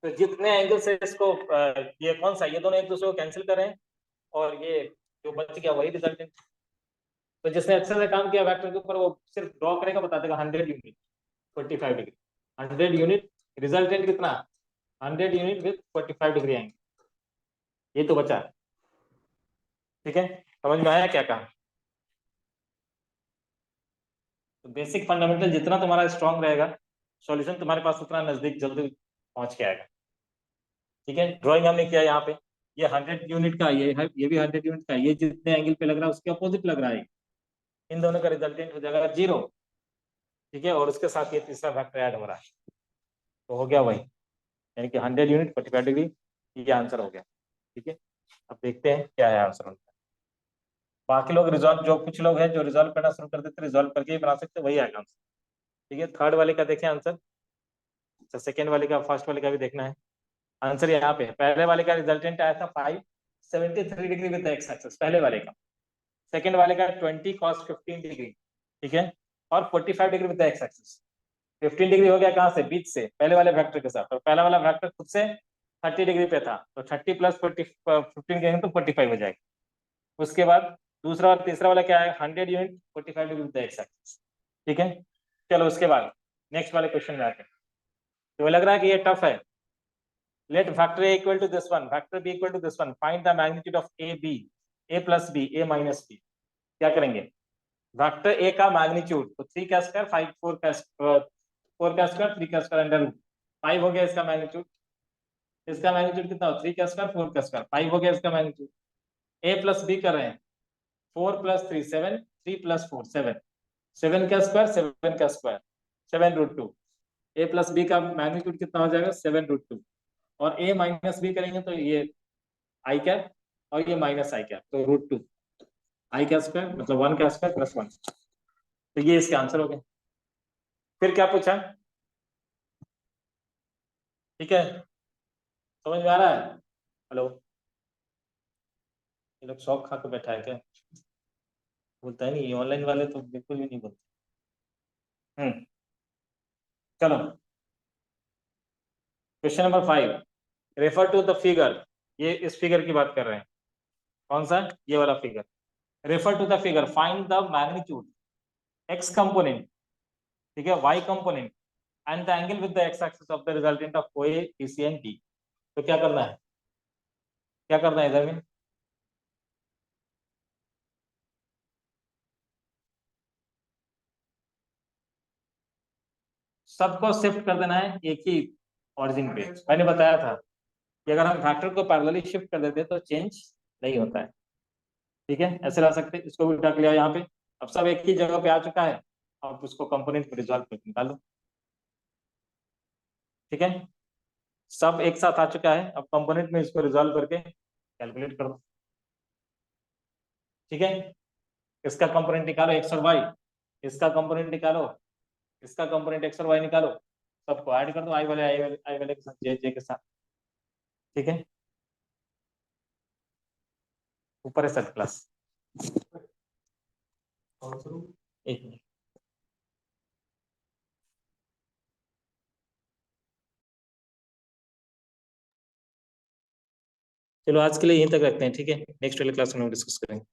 [SPEAKER 1] तो जितने एंगल से इसको ये कौन सा, ये दोनों एक दूसरे को कैंसिल कर रहे हैं, और ये जो बच गया वही रिजल्टेंट। तो जिसने अच्छे से काम किया वेक्टर के ऊपर वो सिर्फ ड्रॉ करेगा, बता देगा 100 यूनिट 45 डिग्री, 100 यूनिट, रिजल्टेंट कितना, 100 यूनिट विद 45 डिग्री एंगल, ये तो बचा है, ठीक है। समझ में आया क्या कहा। तो बेसिक फंडामेंटल जितना तुम्हारा स्ट्रांग रहेगा, सॉल्यूशन तुम्हारे पास उतना नजदीक जल्दी पहुंच के आएगा, ठीक है। ड्राइंग हमने किया यहाँ पे, ये 100 यूनिट का ये है, ये भी 100 यूनिट का है, ये जितने एंगल पे लग रहा है उसके अपोजिट लग रहा है, इन दोनों का रिजल्टेंट हो जाएगा 0, ठीक है। और उसके साथ ये तीसरा फैक्टर ऐड हो रहा है, तो हो गया वही, यानी कि 100 यूनिट 45 डिग्री, ये आंसर हो गया, ठीक है। अब देखते हैं क्या है आंसर उनका। बाकी लोग रिजॉल्व, जो कुछ लोग हैं जो रिजॉल्व करना शुरू कर देते, रिजॉल्व करके ही बना सकते, वही आएगा आंसर, ठीक है। थर्ड वाले का देखें आंसर, अच्छा सेकेंड वाले का, फर्स्ट वाले का भी देखना है। आंसर यहाँ पे है, पहले वाले का रिजल्टेंट आया था 573 डिग्री विद एक्स एक्सिस, पहले वाले का। सेकेंड वाले का 20 cos 15 डिग्री, ठीक है, और 45 degree with x axis. 15 degree हो गया कहाँ से, बीच से, पहले वाले वेक्टर के साथ, और पहला वाला वेक्टर खुद से 30 डिग्री पे था, तो 30 प्लस 15 करेंगे तो 45 हो जाएगा। उसके बाद दूसरा और तीसरा वाला क्या है, 100 unit 45 degree with x axis, ठीक है। चलो उसके बाद नेक्स्ट वाले क्वेश्चन में आते हैं। तो लग रहा है कि ये टफ है। Let factor A equal to this one, factor B equal to this one. Find the magnitude of A, B, A plus B, A minus B. क्या करेंगे, वेक्टर A का मैग्नीट्यूड, तो 3 का स्क्वायर 5, 4 का स्क्वायर 3 का square under 5 हो गया इसका मैग्नीट्यूड। इसका मैग्नीट्यूड कितना हो, 3 का स्क्वायर 4 का स्क्वायर 5 हो गया इसका मैग्नीट्यूड। A प्लस B कर रहे हैं, 4 प्लस 3 7, 3 प्लस 4 7, 7 का स्क्वायर 7 का स्क्वायर 7√2। A प्लस B का मैग्नीट्यूड कितना हो जाएगा, 7√2, और A माइनस बी करेंगे तो ये आई कैप और ये माइनस आई कैप, तो √2 आई का स्क्वायर मतलब 1 का स्क्वायर प्लस 1, तो ये इसके आंसर हो गए। फिर क्या पूछा, ठीक है, समझ में आ रहा है। हेलो, ये लोग शौक खा के बैठा है क्या, बोलता है नहीं, ऑनलाइन वाले तो बिल्कुल भी नहीं बोलते। चलो question number 5, refer to the figure, ये इस फिगर की बात कर रहे हैं, कौन सा, ये वाला figure. Refer to the figure, find the magnitude x component, ठीक है, y component and the angle with the x axis of the resultant of OA, BC and D। तो क्या करना है, क्या करना है इधर में, सबको शिफ्ट कर देना है एक ही ओरिजिन पे। मैंने बताया था कि अगर हम फैक्टर को पैरेलली शिफ्ट कर देते तो चेंज नहीं होता है, ठीक है। ऐसे ला सकते, इसको भी उठा के लिया यहाँ पे, अब सब एक ही जगह पे आ चुका है, अब उसको कंपोनेंट को रिजॉल्व करके निकालो। ठीक है, सब एक साथ आ चुका है। अब कंपोनेंट में इसको रिजॉल्व करके कैलकुलेट कर दो। ठीक है, इसका कंपोनेंट निकालो एक्स और वाई, इसका कंपोनेंट निकालो, इसका कंपोनेंट एक्स और वाई निकालो, सबको ऐड कर दो आई वाले के साथ जे के साथ। ठीक है, ऊपर है सब क्लास। एक मिनट, चलो आज के लिए यहीं तक रखते हैं। ठीक है, नेक्स्ट वाले क्लास में हम डिस्कस करेंगे।